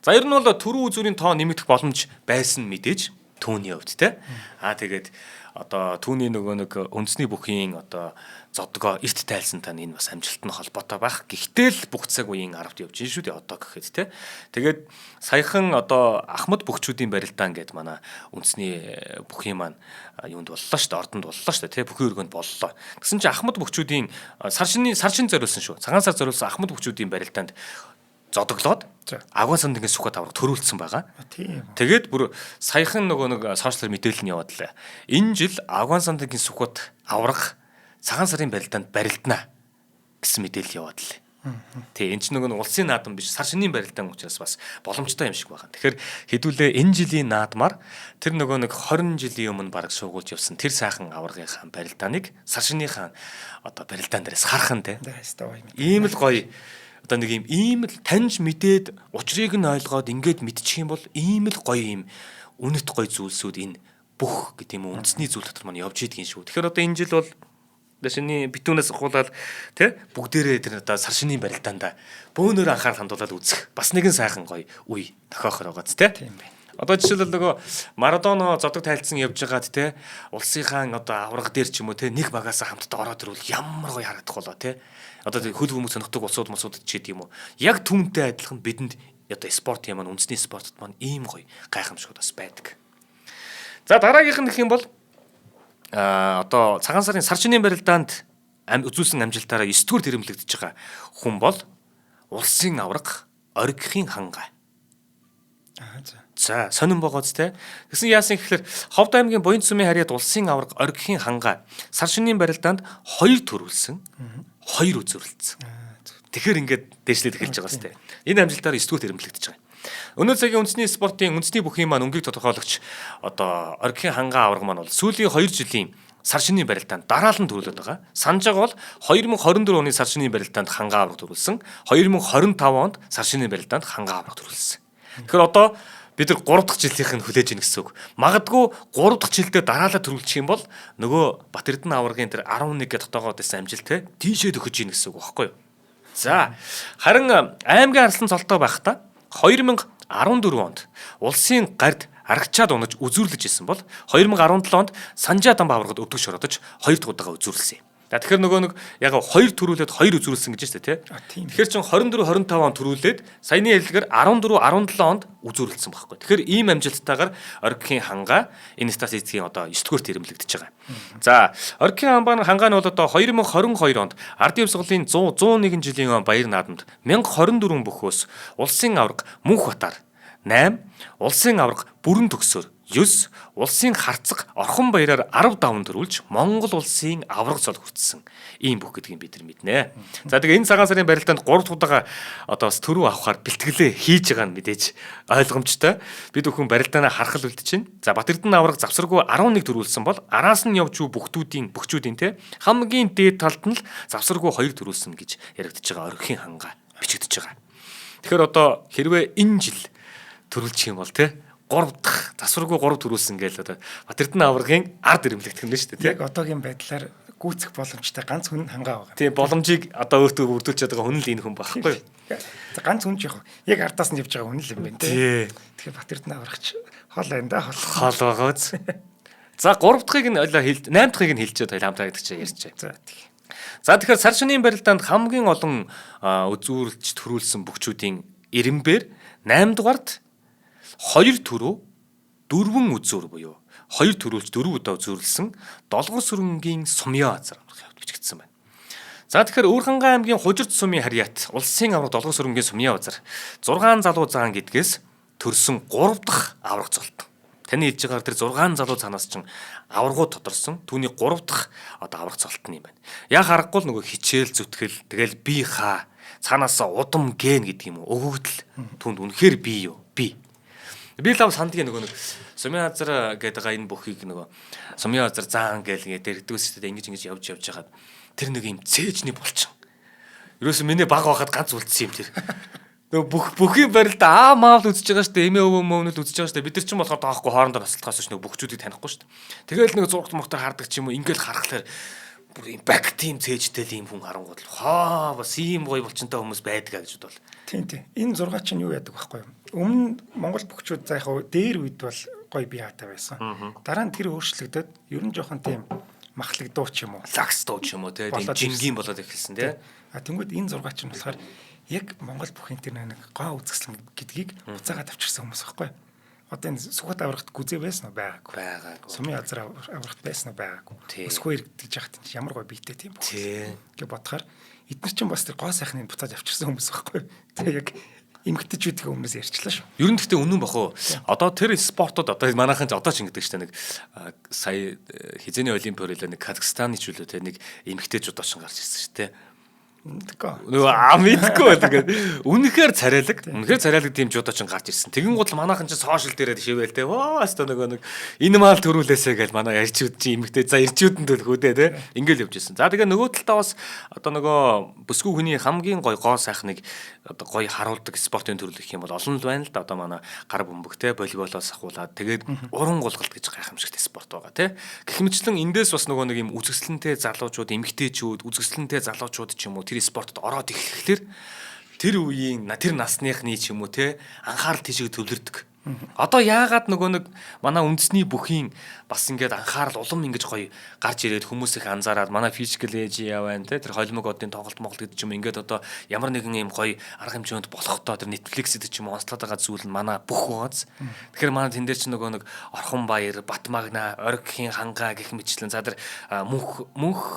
За ер нь бол төрөв үзүүрийн тоо нэмэгдэх боломж байсан мэдээж түүний хувьд те. Тэгээд одоо түүний нөгөө нэг үндэсний бүхийн одоо зодгоо эрт тайлсан тань энэ бас амжилттай холбоотой байх. Гэхдээ л бүх цаг үеийн арвд явж ин шүү дээ одоо гэхэд те. Тэгээд саяхан одоо Ахмад бөхчүүдийн барилдаан гэдэг манай үндэсний бүхийн маань юунд боллоо шүү дээ, ордонд боллоо шүү дээ те. Бүхийн өргөнд боллоо. Гэсэн чинь Ахмад бөхчүүдийн сар шин зориулсан шүү. Цагаан сар зориулсан Ахмад бөхчүүдийн барилдаанд зодоглоод Агван Сандыгийн сүхт авраг төрүүлсэн байгаа. Тэгээд бүр саяхан нөгөө нэг сошиалар мэдээлэл нь яваад лээ. Энэ жил Агван Сандыгийн сүхт авраг цагаан сарын барилдаанд барилдана гэсэн мэдээлэл яваад лээ. Тэ энэ ч нөгөө улсын наадам биш сар шинийн барилдаан учраас бас боломжтой юм шиг байна. Тэгэхээр хэдүүлээ энэ жилийн наадмаар тэр нөгөө нэг 20 жилийн өмнө бараг шуугуулж явсан тэр сайхан аврагынхаа барилдааныг сар шинийхаа одоо барилдаан дээрээс харах нь тэ. Ийм л гоё одоо нэг ийм л таньж мэдээд учрыг нь ойлгоод ингээд мэдчих юм бол ийм л гоё юм үнэт гоё зүйлсүүд энэ бүх гэдэг юм үндэсний зүйл дотор маань явж идэгин шүү. Тэгэхээр одоо энэ жил бол шиний битүүнээс хуулаад тий бүгдээрээ тэр одоо сар шинийн барилдаанда бөөнөр анхаарал хандуулаад үзэх бас нэгэн сайхан гоё үе тохиохор байгаа ч тий. Одоо жишээлбэл нөгөө Марадоно зодог тайлцсан явж байгаад тий улсынхаа одоо авраг дээр ч юм уу тий нэг багаасаа хамтдаа ороод ирвэл ямар гоё харагдах болоо тий. Одоо хөл хүмүүс сонирхдаг улсууд ч гэдэг юм уу. Яг түүнтэй адилхан бидэнд одоо спорт юм аа үндэсний спортод маань ийм гоё гайхамшигуд бас байдаг. За дараагийнх нь гэх юм бол одоо цагаан сарын сар шинийн барилдаанд үзүүлсэн амжилтаараа 9 дугаар тэрэмлэгдэж байгаа хүн бол улсын авраг оргихийн ханга. За сонирн богооц те. Тэгсэн яасан гэхээр Ховд аймгийн Буянт сумын харьяад улсын авраг оргихийн ханга сар шинийн барилдаанд 2 төрүүлсэн, 2 үзүүрлэлсэн. Тэгэхээр ингээд дээшлээд эхэлж байгаа сте. Энэ амжилтаараа 9 дугаар тэрэмлэгдэж байгаа. Өнөө цагийн үндэсний спортын үндэсний бүхийн маань өнгийг тодорхойлогч одоо оргихийн ханга авраг маань бол сүүлийн 2 жилийн сар шинийн барилдаанд дараалан төрүүлээд байгаа. Санаж байгаа бол 2024 оны сар шинийн барилдаанд ханга авраг төрүүлсэн. 2025 онд сар шинийн барилдаанд ханга авраг төрүүлсэн. Тэгэхээр одоо бид нар 3 дахь жилийнх нь хүлээж ийн гэсэн үг. Магадгүй 3 дахь жилдээ дараалал төрүүлчих юм бол нөгөө Бат Эрдэнэ аврагын тэр 11 гэ дотоогоод байсан амжилт те тийшээ төхөж ийн гэсэн үг багхгүй юу? За харин аймгийн арслан цолтой байхдаа 2014 онд улсын гард аргачаад унаж үзүүрлэж исэн бол 2017 онд Санжаа Дамба аврагад өвдөг шороодож 2 дахь удаага үзүүрлсэн юм. Тэгэхээр нөгөө нэг яг 2 төрүүлээд 2 үзүүлсэн гэж байна тий. Тэгэхээр чин 24 25 он төрүүлээд саяны хэллэгээр 14 17 онд үзүүлсэн байхгүй. Тэгэхээр ийм амжилттайгаар оргихийн ханга энэ статистикийн одоо 9 дугаар тэрэмлэгдэж байгаа. За оргихийн хангаа нь бол одоо 2022 онд ардын явсгалын 101 жилийн баяр наадамд 1024 бөхөөс улсын авраг Мөнхбатаар 8, улсын авраг Бүрэн төгсөөр 9, улсын харцаг Орхон баяраар 10 даван төрүүлж Монгол улсын авраг цол хүртсэн. Ийм бүх гэдгийг бид нар мэднэ. За тэгээ энэ цагаан сарын барилдаанд 3 дахь удаага одоо бас төрөө авахаар бэлтгэлээ хийж байгаа нь мэдээж ойлгомжтой. Бид бүхэн барилдаанаа харахад үлдэж чинь. За Бат Эрдэнэ авраг завсаргүй 11 төрүүлсэн бол араас нь явж бөхчүүдийн те хамгийн дээд талд нь л завсаргүй 2 төрүүлсэн гэж яригдж байгаа оргихийн ханга бичигдэж байгаа. Тэгэхээр одоо хэрвээ энэ жил төрүүлчих юм бол те 3 дахь засваргүй 3 төрүүлсэн гээл одоо Бат Эрдэнэ аврагын ард ирэмлэгдэх нь шүү дээ. Яг одоогийн байдлаар гүйцэх боломжтой ганц хүн хангаа байгаа. Тийм боломжийг одоо өөртөө бүрдүүлж чадбайгаа хүн л энэ хүн байхгүй юу? Ганц хүн ч яг ардаас нь явж байгаа хүн л юм байна тий. Тэгэхээр Бат Эрдэнэ аврагч хол байна да хол байгааз. За 3 дахьыг нь ойлоо 8 дахьыг нь хэлчихэд хамтаа гэдэг чинь ярьчих. За тэгэхээр сар шинийн барилдаанд хамгийн олон үзүүрлж төрүүлсэн бөхчүүдийн ирэмбээр 8 дугаарт 2 төрөө 4 үзүүр буюу 2 төрүүлж 4 удаа үзүүрлсэн Долгор сүрэнгийн Сумья Азар аврагын бичигдсэн байна. За тэгэхээр Өөрхангай аймгийн Хужирт сумын харьяат улсын авраг Долгор сүрэнгийн Сумья Азар 6 залуу заан гэдгээс төрсөн 3 дахь авраг золтон. Таны хэлж байгаагаар тэр 6 залуу цаанаас чинь аврагууд тодорсон түүний 3 дахь одоо авраг золтон юм байна. Яг харахгүй л нөгөө хичээл зүтгэл тэгэл би хаа цаанаасаа удам гэн гэдэг юм уу өгөгдөл түнд үнэхээр би юу би. Би л сандгийн нөгөө нэг Сумья Азар гэдэг энэ бүхийг нөгөө Сумья Азар заан гээл ингээд дэрдгөөсөд ингэж явж хагаад тэр нэг юм цээжний булчин. Ерөөсөө миний баг байхад ганц үлдсэн юм тэр. Нөгөө бүхий барилд маавл үзэж байгаа штэ эмээ өвөө мөвнөл үзэж байгаа штэ бид нар ч юм болохоор даахгүй хоорондоо насалтахаас ч нөгөө бүгчүүдийг танихгүй штэ. Тэгэл нэг зургт мохтой хардаг ч юм уу ингээл харахаар бүр юм бак тим цээжтэй л юм хүн харангууд л бас ийм гоё болчонтой хүмүүс байдаг гэж бол. Тийм. Энэ зургаа чинь юу яадаг байхгүй юу? Өмнө Монгол бүгчүүд за яг дээр үед бол гоё бие хаатай байсан. Дараа нь тэр өөрчлөгдөд ер нь жоохон тийм махлагдуу ч юм уу. Лагс дуу ч юм уу тийм жингийн болоод эхэлсэн тийм. Тэнгүүд энэ зургаа чинь болохоор яг Монгол бүхийн тэр нэг гоо үзэсгэлэн гэдгийг буцаагаад авчирсан хүмүүс байхгүй юу? Одоо энэ Сүхбат аврагт гүзээ байсан уу байгаагүй. Сумын азар аврагт байсан уу байгаагүй. Өсгөө иргдэж яхад ямар гоё биетэй тийм бүх. Гэж бодохоор эдгээр чинь бас тэр гоо сайхныг буцааж авчирсан хүмүүс байхгүй юу? Тэгээ яг эмгэгтэйчүүдийн өмнөөс ярьчлаа шүү. Ер нь гэхдээ үнэн бах уу? Одоо тэр спортод одоо манайхан ч одоо ч ингэдэг шүү дээ нэг сая хизээний олимпиад нэг Казахстаны ч үлээ те нэг эмгэгтэйчүүд очсон гарч ирсэн шүү дээ. Нөгөө мэдгүй байдаг. Үнэхээр царайлаг тийм жуудаа ч гарч ирсэн. Тэгэн гол манайхан ч сошиал дээрээ шивээл те. Хөөс нөгөө нэг энэ маал төрүүлээсэ гэж манай ярьчүүд чи эмгтэй за ирчүүдэнд л хүүдээ те. Ингээл явж ирсэн. За тэгээ нөгөө талдаа бас одоо нөгөө бүсгүй хүний хамгийн гой гоо сайхныг одоо гоё харуулдаг спортын төрөл гэх юм бол олон л байна л да. Одоо манай гар бөмбөг те волейболоос ахуулаад тэгээд уран гулгалт гэж гайхамшигтай спорт байгаа те. Гэх мэтчлэн эндээс бас нөгөө нэг юм үзэсгэлэнтэй залуучууд, эмгтээчүүд, үзэсгэлэнтэй залуучууд ч юм уу тэр спортод ороод ирэхлээр тэр үеийн тэр насныхны ч юм уу те анхаарал тийшээ төвлөрдөг. Одоо яагаад нөгөө нэг манай үндэсний бүхийн бас ингээд анхаарал улам ингэж гоё гарч ирээд хүмүүс их анзаараад манай физикал эйж яваан те тэр холимог одын тоглолт моголт гэдэг ч юм ингээд одоо ямар нэгэн юм гоё арга хэмжээнд болохдоо тэр Netflix гэдэг ч юм онцлоод байгаа зүйл нь манай бүх байгааз. Тэгэхээр манай тэн дээр ч нөгөө нэг Орхон Баяр, Батмагна, Оригхийн хангаа гэх мэтлэн за тэр мөнх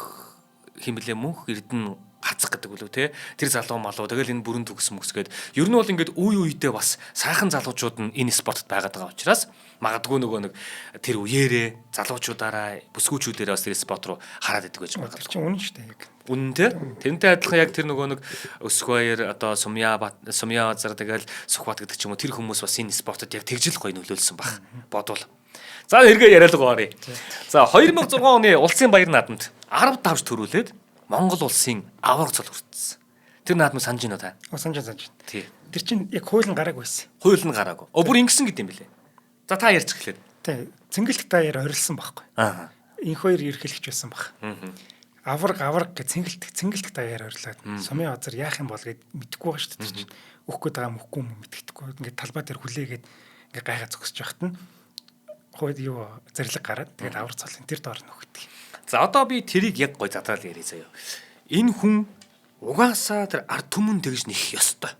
Эрдэнэ хацах гэдэг үлээ те тэр залуу малуу тэгэл энэ бүрэн төгс мөксгээд ер нь бол ингээд үе үедээ бас сайхан залуучууд нь энэ спортод байгаад байгаа учраас магадгүй нөгөө нэг тэр үеэрээ залуучуудаараа бүсгүүчүүдээрээ бас тэр спорт руу хараад идэг гэж байна. Тэр чинь үнэн шүү дээ яг. Үнэн те тэрнтэй адилхан яг тэр нөгөө нэг Өсгөөер одоо Сумья Азар тэгэл Сүхбат гэдэг ч юм уу тэр хүмүүс бас энэ спортод яг тэгжил гоё нөлөөлсөн баг бодвол. За эргээ яриалгаа оръё. За 2006 оны улсын баяр наадамд 15 төрүүлээд Монгол улсын аварга цол хүртсэн. Тэр наадмыг санаж байна уу та? Санаж. Тий. Тэр чинь яг хууль нь гараагүй байсан. Хууль нь гараагүй. Бүр ингэсэн гэдэм билээ. За та ярьж эхлээд. Тий. Цэнгэлт даяар орилсон байхгүй. Инх хоёр ерхэлж байсан баг. Аварга гэж цэнгэлт даяар орилоод Сумын азар яах юм бол гэд мэдэхгүй байгаа шүү дээ. Өхгүй байгаа мөхгүй мэдгэдэггүй. Ингээд талбай дээр хүлээгээд ингээд гайхаа зогсож яхад нь хойд юу зэрлэг гараад тэгээд аварга цолын тэр доор нөхдөг. За одоо би тэрийг яг гой задрал ярий заяа. Энэ хүн угаасаа тэр ард түмэн тэгж нэх ёстой.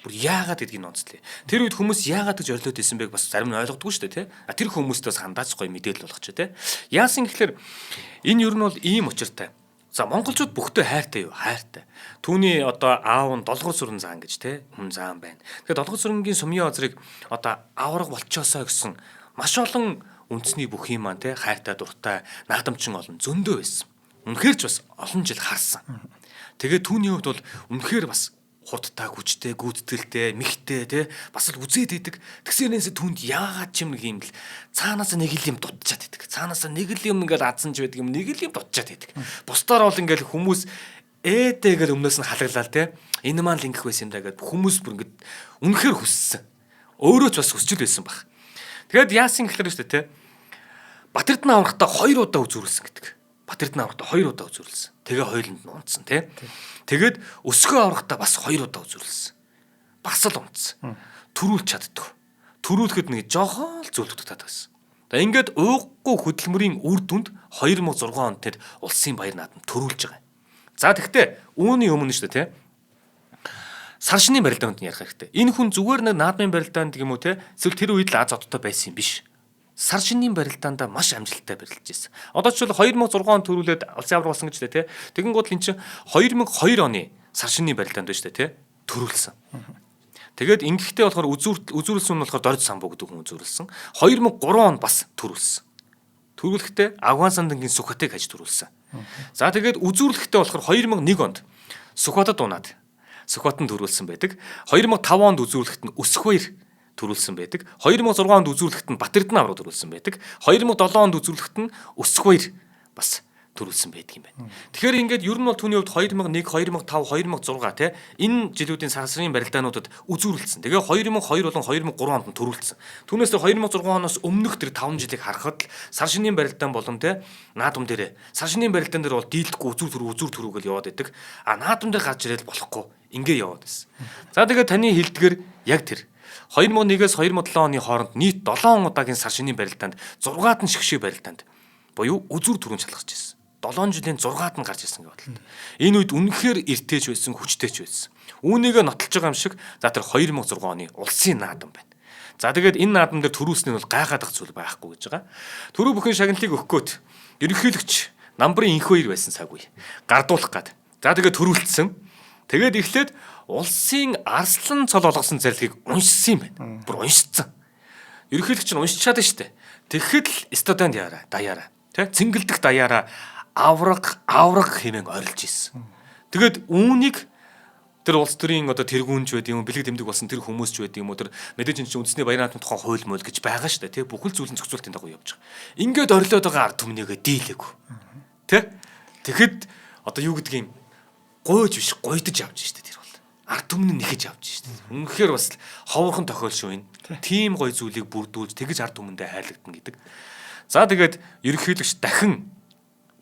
Бүр яагаад гэдгийг онцлээ. Тэр үед хүмүүс яагаад гэж ойлоод исэн байг бас зарим нь ойлгодгүй шүү дээ, тий. Тэр хүмүүстээ бас хандаач гой мэдээлэл болгоч, тий. Яасан гэхээр энэ ер нь бол ийм учиртай. За монголчууд бүхтэй хайртай юу? Хайртай. Түүний одоо аав нь долгор сүрэн заан гэж тий хүн заан байна. Тэгэхээр долгор сүрэнгийн Сумья Азрыг одоо аварга болчоосоо гэсэн маш олон үндэсний бүхий маань те хайртай дуртай наадамчин олон зөндөө байсан. Үнэхээр ч бас олон жил харсан. Тэгээд түүний хувьд бол үнэхээр бас хурдтай, хүчтэй, гүйцэтгэлтэй, михтэй те бас л үзээд идэг. Тэгсэрнээс түүнд яагаад ч юм нэг юм л цаанаас нэг л юм дутчаад идэг. Цаанаас нэг л юм ингээд адсанж байдаг юм нэг л юм дутчаад идэг. Бусдаар бол ингээд хүмүүс ээтэйгээр өмнөөс нь халаглал те энэ маань л ингэх байсан юм да гэд хүмүүс бүр ингээд үнэхээр хүссэн. Өөрөө ч бас хүсчил байсан баг. Тэгээд яасан гэхээр шүү дээ те Батэрдэн аврагтаа 2 удаа үзүүлсэн гэдэг. Батэрдэн аврагтаа 2 удаа үзүүлсэн. Тэгээ хоёуланд нь унтсан те. Тэгээд Өсгөө аврагтаа бас 2 удаа үзүүлсэн. Бас л унтсан. Төрүүлж чаддаг. Төрүүлэхэд нэг жоохон л зөвлөгдөж таад байсан. За ингээд ууггүй хөдөлмөрийн үр дүнд 2006 онд тэр улсын баяр наадам төрүүлж байгаа. За тэгтээ үүний өмнө шүү дээ те сар шины барилдаанд ярих хэрэгтэй. Энэ хүн зүгээр нэг наадмын барилдаанд гэмүү те эсвэл тэр үед л аз одтой байсан юм биш. Сар шины барилдаанд маш амжилттай барилдаж байсан. Одоо ч бол 2006 он төрүүлээд улсын авраг болсон гэж тэ. Тэгэн гол эн чинь 2002 оны сар шины барилдаанд байна шүү дээ тэ. Төрүүлсэн. Тэгээд ингэхдээ болохоор үзүүлсэн нь болохоор Дорж самбуу гэдэг хүн үзүүлсэн. 2003 он бас төрүүлсэн. Төрүүлэхдээ Афган сандангийн Сүхбатыг хаж төрүүлсэн. За тэгээд үзүүлэхдээ болохоор 2001 онд Сүхбатад унаад Сүхбатанд төрүүлсэн байдаг. 2005 онд үзүүлэхэд нь Өсгөөер төрүүлсэн байдаг. 2006 онд үзүүлэхэд нь Батэрдэн авраг төрүүлсэн байдаг. 2007 онд үзүүлэхэд нь Өсгөөер бас төрүүлсэн байдаг юм байна. Тэгэхээр ингээд ер нь бол түүний хувьд 2001, 2005, 2006 тий энэ жилүүдийн сансрын барилдаануудад үзүүрлэлсэн. Тэгээ 2002 болон 2003 онд нь төрүүлсэн. Түүнээс 2006 оноос өмнөх тэр 5 жилийг харахад л сар шинийн барилдаан болон тий наадам дээрээ сар шинийн барилдаан дээр бол дийлдэхгүй үзүүр төрүүгөл яваад байдаг. А наадам дээр гарч ирэл болохгүй ингээ яваад байсан. За тэгээ таны хэлдгэр яг тэр 2001-ээс 2007 оны хооронд нийт 7 удаагийн сар шинийн барилдаанд 6-аад нь шгшээ барилдаанд буюу үзүүр төрүн шалгаж ирсэн. 7 жилийн 6-аад нь гарч ирсэн гэж бодлоо. Энэ үед үнэхээр эртэж байсан, хүчтэйч байсан. Үүнийгээ нотолж байгаа юм шиг за тэр 2006 оны улсын наадам байна. За тэгээд энэ наадам дээр төрүүлсэн нь бол гайхаад зүйл байхгүй гэж байгаа. Төрөө бүхэн шагналыг өгөхгүйт ерөнхийлөгч намбарын инх хоёр байсан цаг үе. Гардуулах гад. За тэгээд төрүүлсэн. Тэгээд эхлээд улсын арслан цол олгосон зарилгыг уншсан юм байна. Бүр уншицсан. Ерөнхийлөгч нь уншичаад штэ. Тэгэхэд л студент даяараа. Тэ цэнгэлдэх даяараа авраг хэмээн орилж ийсэн. Тэгээд үүнийг тэр улс төрийн одоо тэргүүнч байд юм бэлэг дэмдэг болсон тэр хүмүүс ч байд юм уу тэр мэдээж энэ үндэсний баяр наадмын тухай хууль мөл гэж байгаа шүү дээ тий бүхэл зүйл нь зохицуултын дагуу явж байгаа. Ингээд орилоод байгаа ард түмнийгээ дийлээгүй. Тэ тэгэхэд одоо юу гэдгийг гойж биш гойдож авч шүү дээ тэр бол. Ард түмэн нь нэхэж авч шүү дээ. Үнэхээр бас ховорхон тохиолшгүй юм. Тим гой зүйлийг бүрдүүлж тэгэж ард түмэндээ хайрлагдана гэдэг. За тэгээд ерөнхийлөгч дахин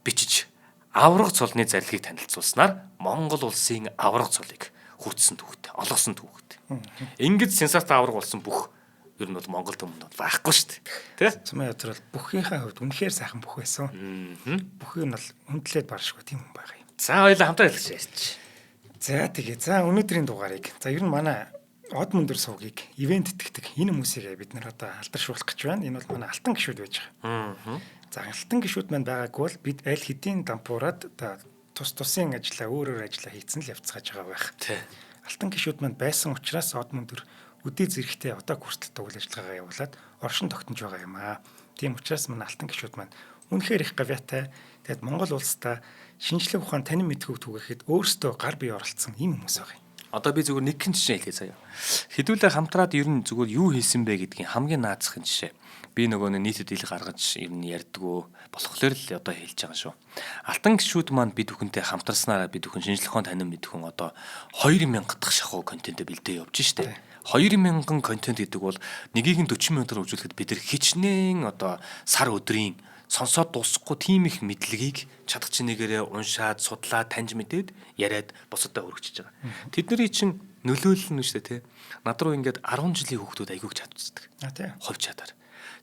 бичиж авраг цолны зарилгыг танилцуулснаар Монгол улсын авраг цолыг хүртсэн түүхтэй, олгосон түүхтэй. Ингэж сенсацтай авраг болсон бүх ер нь бол Монгол түмэнд бол байхгүй шүү дээ. Тэ? Цумын өдрөл бүхийнхээ хувьд үнэхээр сайхан бүх байсан. Бүх юм бол хүндлээд баршгүй тийм хүн байгаа юм. За хоёулаа хамтаа хэлж ярьж. За тэгээ. За өнөөдрийн дугаарыг ер нь манай од мөндөр сувгийг ивент итгэдэг энэ хүмүүсийг бид нар одоо алдаршуулах гэж байна. Энэ бол манай алтан гишүүд байж байгаа. За алтан гишүүд маань байгаагүй бол бид аль хэдийн дампуураад тусын ажиллаа өөрөөр ажиллаа хийцэн л явцгааж байгаа байх. Алтан гишүүд маань байсан учраас од мөндөр үдий зэрэгтэй одоо хүртэл үйл ажиллагаагаа явуулаад оршин тогтнож байгаа юм аа. Тийм учраас манай алтан гишүүд маань үнэхээр их гавьяатай. Тэгэд Монгол улстай шинжлэх ухаан танин мэдхүйг түгээхэд өөрсдөө гар бие оролцсон юм хүмүүс байгаа юм. Одоо би зүгээр нэг хэн жишээ хэлье заяа. Хэдүүлээ хамтраад ер нь зүгээр юу хийсэн бэ гэдгийг хамгийн наацхан жишээ. Би нөгөө нийтэд ил гаргаж ер нь ярьдгүү болохоор л одоо хэлж байгаа шүү. Алтан гишүүд маань бид бүхэнтэй хамтарснараа бид бүхэн шинжлэх ухаан танин мэдхүн одоо 2000 дахь шахуу контент бэлдээ явж штэ. 2000 контент гэдэг бол нэгийг нь 40 минутаар үзүүлэхэд бид нар хичнээн одоо сар өдрийн сонсоод дуусахгүй тийм их мэдлэгийг чадах чинээрээ уншаад судлаад таньж мэдээд яриад босодоо өргөжж байгаа. Тэдний чинь нөлөөлөл нь шүү дээ тий. Над руу ингээд 10 жилийн хүүхдүүд айгүйг чадчихдаг. Тий. Ховь чадаар.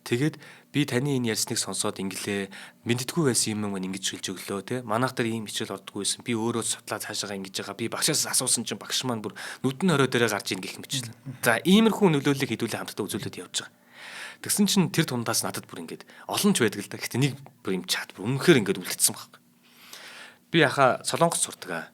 Тэгээд би таны энэ ярьсныг сонсоод инглээ мэддэггүй байсан юм ингэж хэлж өглөө тий. Манайх дээр ийм хичээл ордоггүй байсан. Би өөрөө судлаа цаашаага ингэж байгаа. Би багшаас асуусан чинь багш маань бүр нүдэн орой дээрээ гарч ийн гэх мэтлээ. За иймэрхүү нөлөөллийг хэдүүлээ хамтдаа үзүүлээд явж байгаа. Тэгсэн чинь тэр тундаас надад бүр ингээд олон ч байдаг л да. Гэхдээ нэг бүр юм чат бүр үнэхээр ингээд үлдсэн баг. Би яхаа Солонгос сурдаг.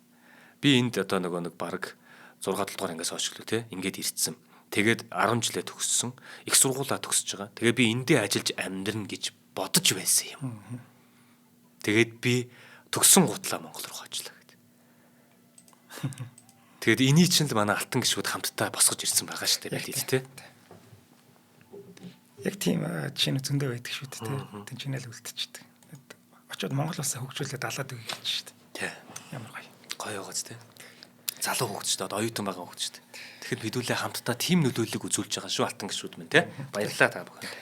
Би энд одоо нэг баг 6 7 дугаар ангиас хойш гэлөө те ингээд ирсэн. Тэгээд 10 жилээ төгссөн. Их сургуулаа төгсөж байгаа. Тэгээд би эндээ ажиллаж амьдрна гэж бодож байсан юм. Тэгээд би төгссөн гутлаа Монгол руу хожлоо гэдэг. Тэгээд эний чинь л манай алтан гишүүд хамтдаа босгож ирсэн байгаа шүү дээ бид те. Яг тийм жишээ зөндөө байдаг шүү дээ тийм. Тэнчнэл үлдчихдэг. Очоод Монгол улсаа хөгжүүлээд далаад өгье гэж шүү дээ. Тийм. Ямар гоё. Гоё байгааз тийм. Залуу хөгжчтэй одоо оюутан байгаа хөгжчтэй. Тэгэхээр бидүүлээ хамтдаа тийм нөлөөллийг үзүүлж байгаа шүү алтан гишүүд минь тийм. Баярлалаа та бүхэнд.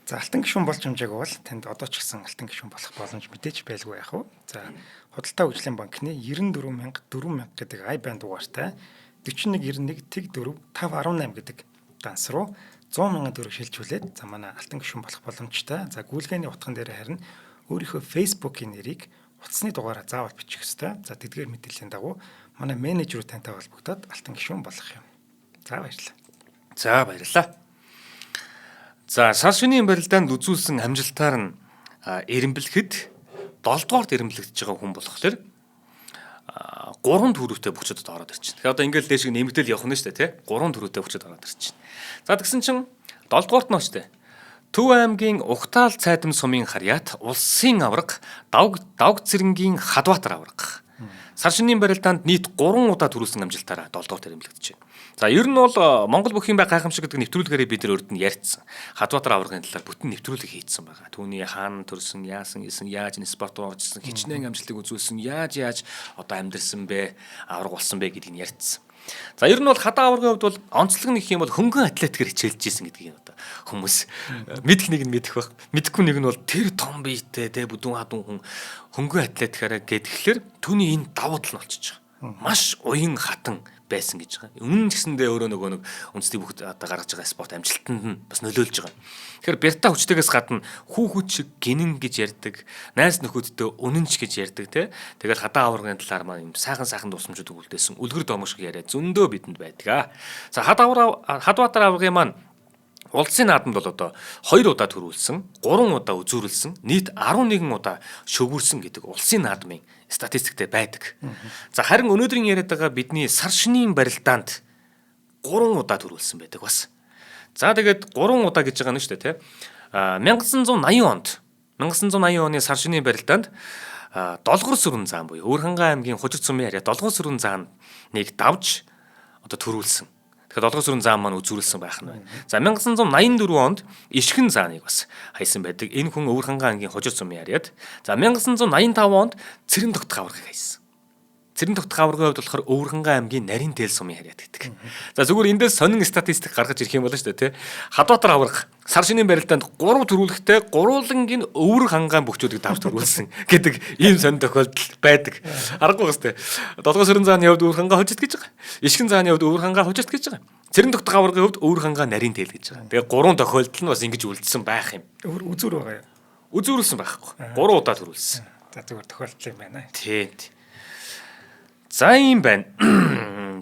За алтан гишүүн болж хэмжээгүй бол танд одоо ч гэсэн алтан гишүүн болох боломж мэдээж байлгүй яах вэ? За Худалдаа хөгжлийн банкны 94000 гэдэг i-band дугаартай 4191 тэг 4 518 гэдэг данс руу 100,000 төгрөг шилжүүлээд за манай алтан гишүүн болох боломжтой. За гүйлгээний утган дээр харин өөрийнхөө Facebook-ийн нэрийг утасны дугаараа заавал бичих ёстой. За тэдгээр мэдээллийн дагуу манай менежерүүд тантай холбогдоод алтан гишүүн болох юм. За баярлалаа. За баярлалаа. За сар шинийн барилдаанд үзүүлсэн амжилтаар нь эренбэлэхэд 7 дугаарт эренбэлэгдэж байгаа хүн болохоор 3 төрөвтэй бүчөд ороод ирчихнэ. Тэгэхээр одоо ингээл дээш нэмэгдэл явах нь шүү дээ, тий? 3 төрөвтэй бүчөд ороод ирчихнэ. За тэгсэн чинь 7 дугаарт нь очтой. Төв аймгийн Угтаал цайдам сумын харьяат улсын авраг Давг цэрэнгийн Хадбаатар авраг Сар шинийн барилдаанд нийт 3 удаа төрүүлсэн амжилтаараа 7 дугаар ирэмлэгдэж байна. За ер нь бол Монгол бүхийн бай гайхамшиг гэдэг нэвтрүүлгээрээ бид нар өрд нь ярьсан. Хадбаатар аваргын талаар бүтэн нэвтрүүлэг хийцсэн байгаа. Түүний хаана төрсөн, яасан гэсэн, яаж энэ спорт оржсэн, хичнээн амжилтыг үзүүлсэн, яаж одоо амьдэрсэн бэ, аварга болсон бэ гэдгийг ярьсан. За ер нь бол хадаа аваргын хувьд бол онцлог нэг юм бол хөнгөн атлетикээр хичээлж ийсэн гэдгийг одоо хүмүүс мэдэх нэг нь мэдэх байх. Мэдэхгүй нэг нь бол тэр том биетэй те бүдүүн хадун хүн хөнгөн атлетикаараа гэдэхлээр түүний энэ давуу тал нь болчихж байгаа. Маш уян хатан байсан гэж байгаа. Өмнө нь гэсэндээ өөрөө нөгөө нэг үндэсний бүгд одоо гаргаж байгаа спорт амжилтанд нь бас нөлөөлж байгаа. Тэгэхээр бярта хүчтэйгээс гадна хүүхэд шиг гинэн гэж ярьдаг, найз нөхөдтэй үнэнч гэж ярьдаг те. Тэгэл хадаа аваргын талаар маань юм сайхан дусамжууд өгүүлдээсэн үлгэр домог шиг яриа зөндөө бидэнд байдаг. За Хадбаатар аваргын маань улсын наадамд бол одоо 2 удаа төрүүлсэн, 3 удаа үзүүрлсэн, нийт 11 удаа шөгүүрсэн гэдэг улсын наадмын статистиктэй байдаг. За харин өнөөдрийн яриад байгаа бидний сар шинийн барилдаанд 3 удаа төрүүлсэн байдаг бас. За тэгээд 3 удаа гэж байгаа нь шүү дээ, тэ. 1980 оны сар шинийн барилдаанд Долгор сүрэн заан буюу Өвөрхангай аймгийн Хужир цумын харьяа Долгор сүрэн зааныг давж одоо төрүүлсэн. Тэгэхээр Долгор сүрэн заан маань үзүүлсэн байх нь байна. За 1984 онд Ишгэн зааныг бас хайсан байдаг. Энэ хүн Өвөрхангай аймгийн Хужир цумын харьяад. За 1985 онд Цэрэн тогтох аваргыг хайсан. Цэрэн тогтох аваргын хувьд болохоор Өвөрхангай аймгийн Нарийн дээл сумын харьяат гэдэг. За зүгээр эндээс сонин статистик гаргаж ирэх юм болно шүү дээ, тэ. Хадбаатар аварга сар шинийн барилдаанд 3 төрүүлэхтэй гурвангийн Өвөрхангай бөхчүүдийг давж төрүүлсэн гэдэг ийм сонин тохиолдол байдаг. Аргагүй гэстэй. Долгор сүрэн зааны хувьд Өвөрхангай хожид гэж байгаа. Ишгэн зааны хувьд Өвөрхангай хожид гэж байгаа. Цэрэн тогтох аваргын хувьд Өвөрхангай Нарийн дээл гэж байгаа. Тэгээ 3 тохиолдол нь бас ингэж үлдсэн байх юм. Үзүүр байгаа юу? Үзүүрлсэн байхгүй. 3 удаа төрүүлсэн. За зүгээр тохиолдол юм байна. Тийм. За юм байна.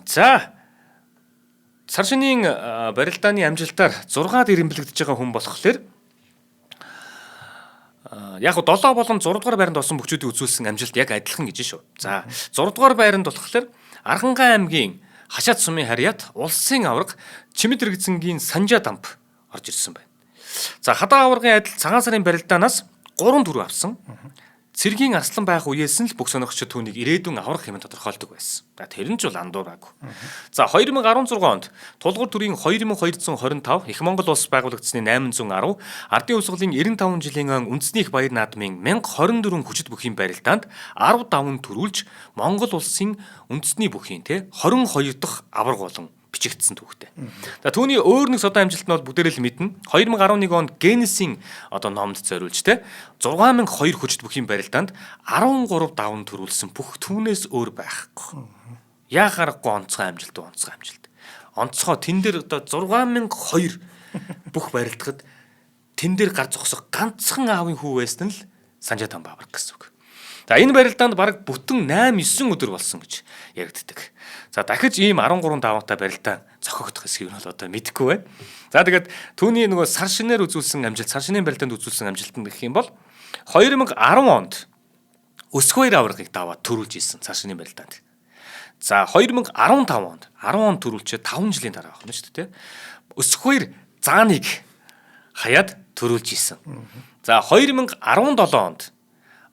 За сар шинийн барилдааны амжилтаар 6-ад ирэмблэгдэж байгаа хүн болохоор яг 7 болон 6 дугаар байранд орсон бүхчүүдийг үзүүлсэн амжилт яг адилхан гэж шүү. За 6 дугаар байранд болохоор Архангай аймгийн Хашаад сумын харьяат улсын аварга Чимэд Иргэцэнгийн Санжаа дамп орж ирсэн байна. За хадаа аваргын адил цагаан сарын барилдаанаас 3 төрөв авсан. Цэргийн арслан байх үеэс нь л бүх сонирхчид түүнийг ирээдүйн аврах хэмээн тодорхойлдог байсан. Тэр нь ч бол андуур байгу. За 2016 онд тулгуур төрийн 2225, Их Монгол улс байгуулагдсны 810, Ардын Хувьсгалын 95 жилийн ан үндэсний их баяр наадмын 1024 хүчит бүхийн барилдаанд 15 төрүүлж Монгол улсын үндэсний бүхийн 22 дахь аварга болон бичигдсэн түүхтэй. За түүний өөр нэг содон амжилт нь бол бүгдээрээ л мэднэ. 2011 онд Генесийн одоо номд зориулж 6002 хүчит бүхийн барилдаанд 13 даван төрүүлсэн бүх түүнээс өөр байхгүй. Яа гарахгүй онцгой амжилт. Онцгой тэн дээр одоо 6002 бүх барилдахад тэн дээр гар зогсох ганцхан аавын хүү байсан л Санжаа дамп аварга гэсэн үг. За энэ барилдаанд бараг бүтэн 8-9 өдөр болсон гэж яригддаг. За дахиж ийм 13 давантай барилдаа зохиогдох эсхийг нь бол одоо мэдэхгүй байна. За тэгээд түүний нөгөө сар шинээр үзүүлсэн амжилт, сар шинийн барилдаанд үзүүлсэн амжилт нь гэх юм бол 2010 онд Өсгөөөр аваргыг даваад төрүүлж ийсэн сар шинийн барилдаанд. За 2015 онд 10 он төрүүлчээ 5 жилийн дараа авах нь шүү дээ. Өсгөөөр зааныг хаяад төрүүлж ийсэн. За 2017 онд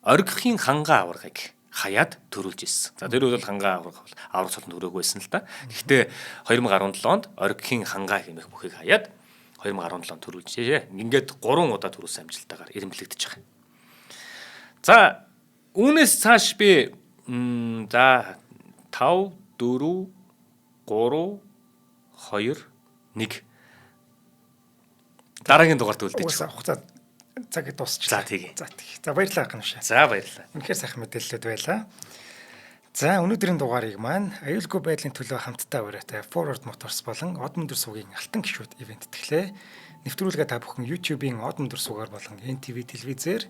Оргихийн хангаа аваргыг хаяад төрүүлж ирсэн. За тэр бол хангаа аварга цолонд өрөөгүй байсан л да. Гэхдээ 2017 онд Оргихийн хангаа хэмээх бүхийг хаяад 2017 онд төрүүлжээ. Ингээд 3 удаа төрүүлсэн амжилтаагаар ирэмблэгдэж байгаа. За үүнээс цааш би за 5 4 3 2 1 дараагийн дугаарт үлдээж. Цаг дуусчлаа. За баярлалаа гэнэ. За баярлалаа. Үнэхээр сайхан мэдээлэлүүд байлаа. За өнөөдрийн дугаарыг маань аюулгүй байдлын төлөө хамтдаа ураатай Forward Motors болон Од Мөндөр суугийн алтан гишүүд ивент тэтгэлээ. Нэвтрүүлгээ та бүхэн YouTube-ийн Од Мөндөр суугаар болон NTV телевизээр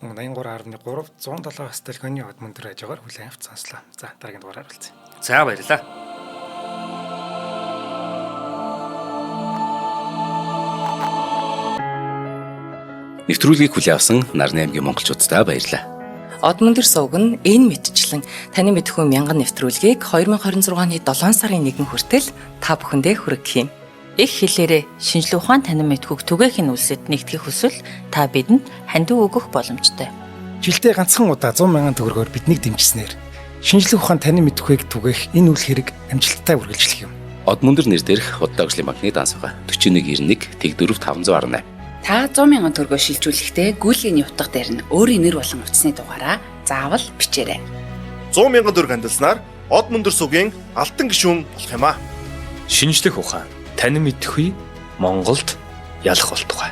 мөн 83.3 107 стадионы Од Мөндөр хажуугаар хүлээн авч сонслоо. За дараагийн дугаараар уулзъя. За баярлалаа. Нэвтрүүлгийг хүлээн авсан Нарны аймгийн монголчуудаа баярлалаа. Од Мөндөр сувг нь энэ мэдчлэн таны мэдхүй мянган нэвтрүүлгийг 2026 оны 7 сарын 1 хүртэл та бүхэндээ хүргэх юм. Их хэлээрээ шинжлэх ухаан танин мэдхүйг түгээх нь үлсэд нэгтгэх хүсвэл та бидэнд хандив өгөх боломжтой. Жилдээ ганцхан удаа 100 мянган төгрөгөөр биднийг дэмжснээр Шинжлэх ухаан танин мэдэхүйг түгээх энэ үйл хэрэг амжилттай үргэлжлэх юм. Од мөндөр нэр дээрх Худалдаа өвчлийн банкны дансгаа 4191 Тэг 4518. Та 100,000 төгрөгөө шилжүүлэхдээ гүйлгээний утга дээр нь өөрийн нэр болон утасны дугаараа заавал бичээрэй. 100,000 төгрөг хандалснаар Од мөндөр сүгийн алтан гишүүн болох юм а. Шинжлэх ухаан танин мэдэхгүй Монголд ялах болтугай.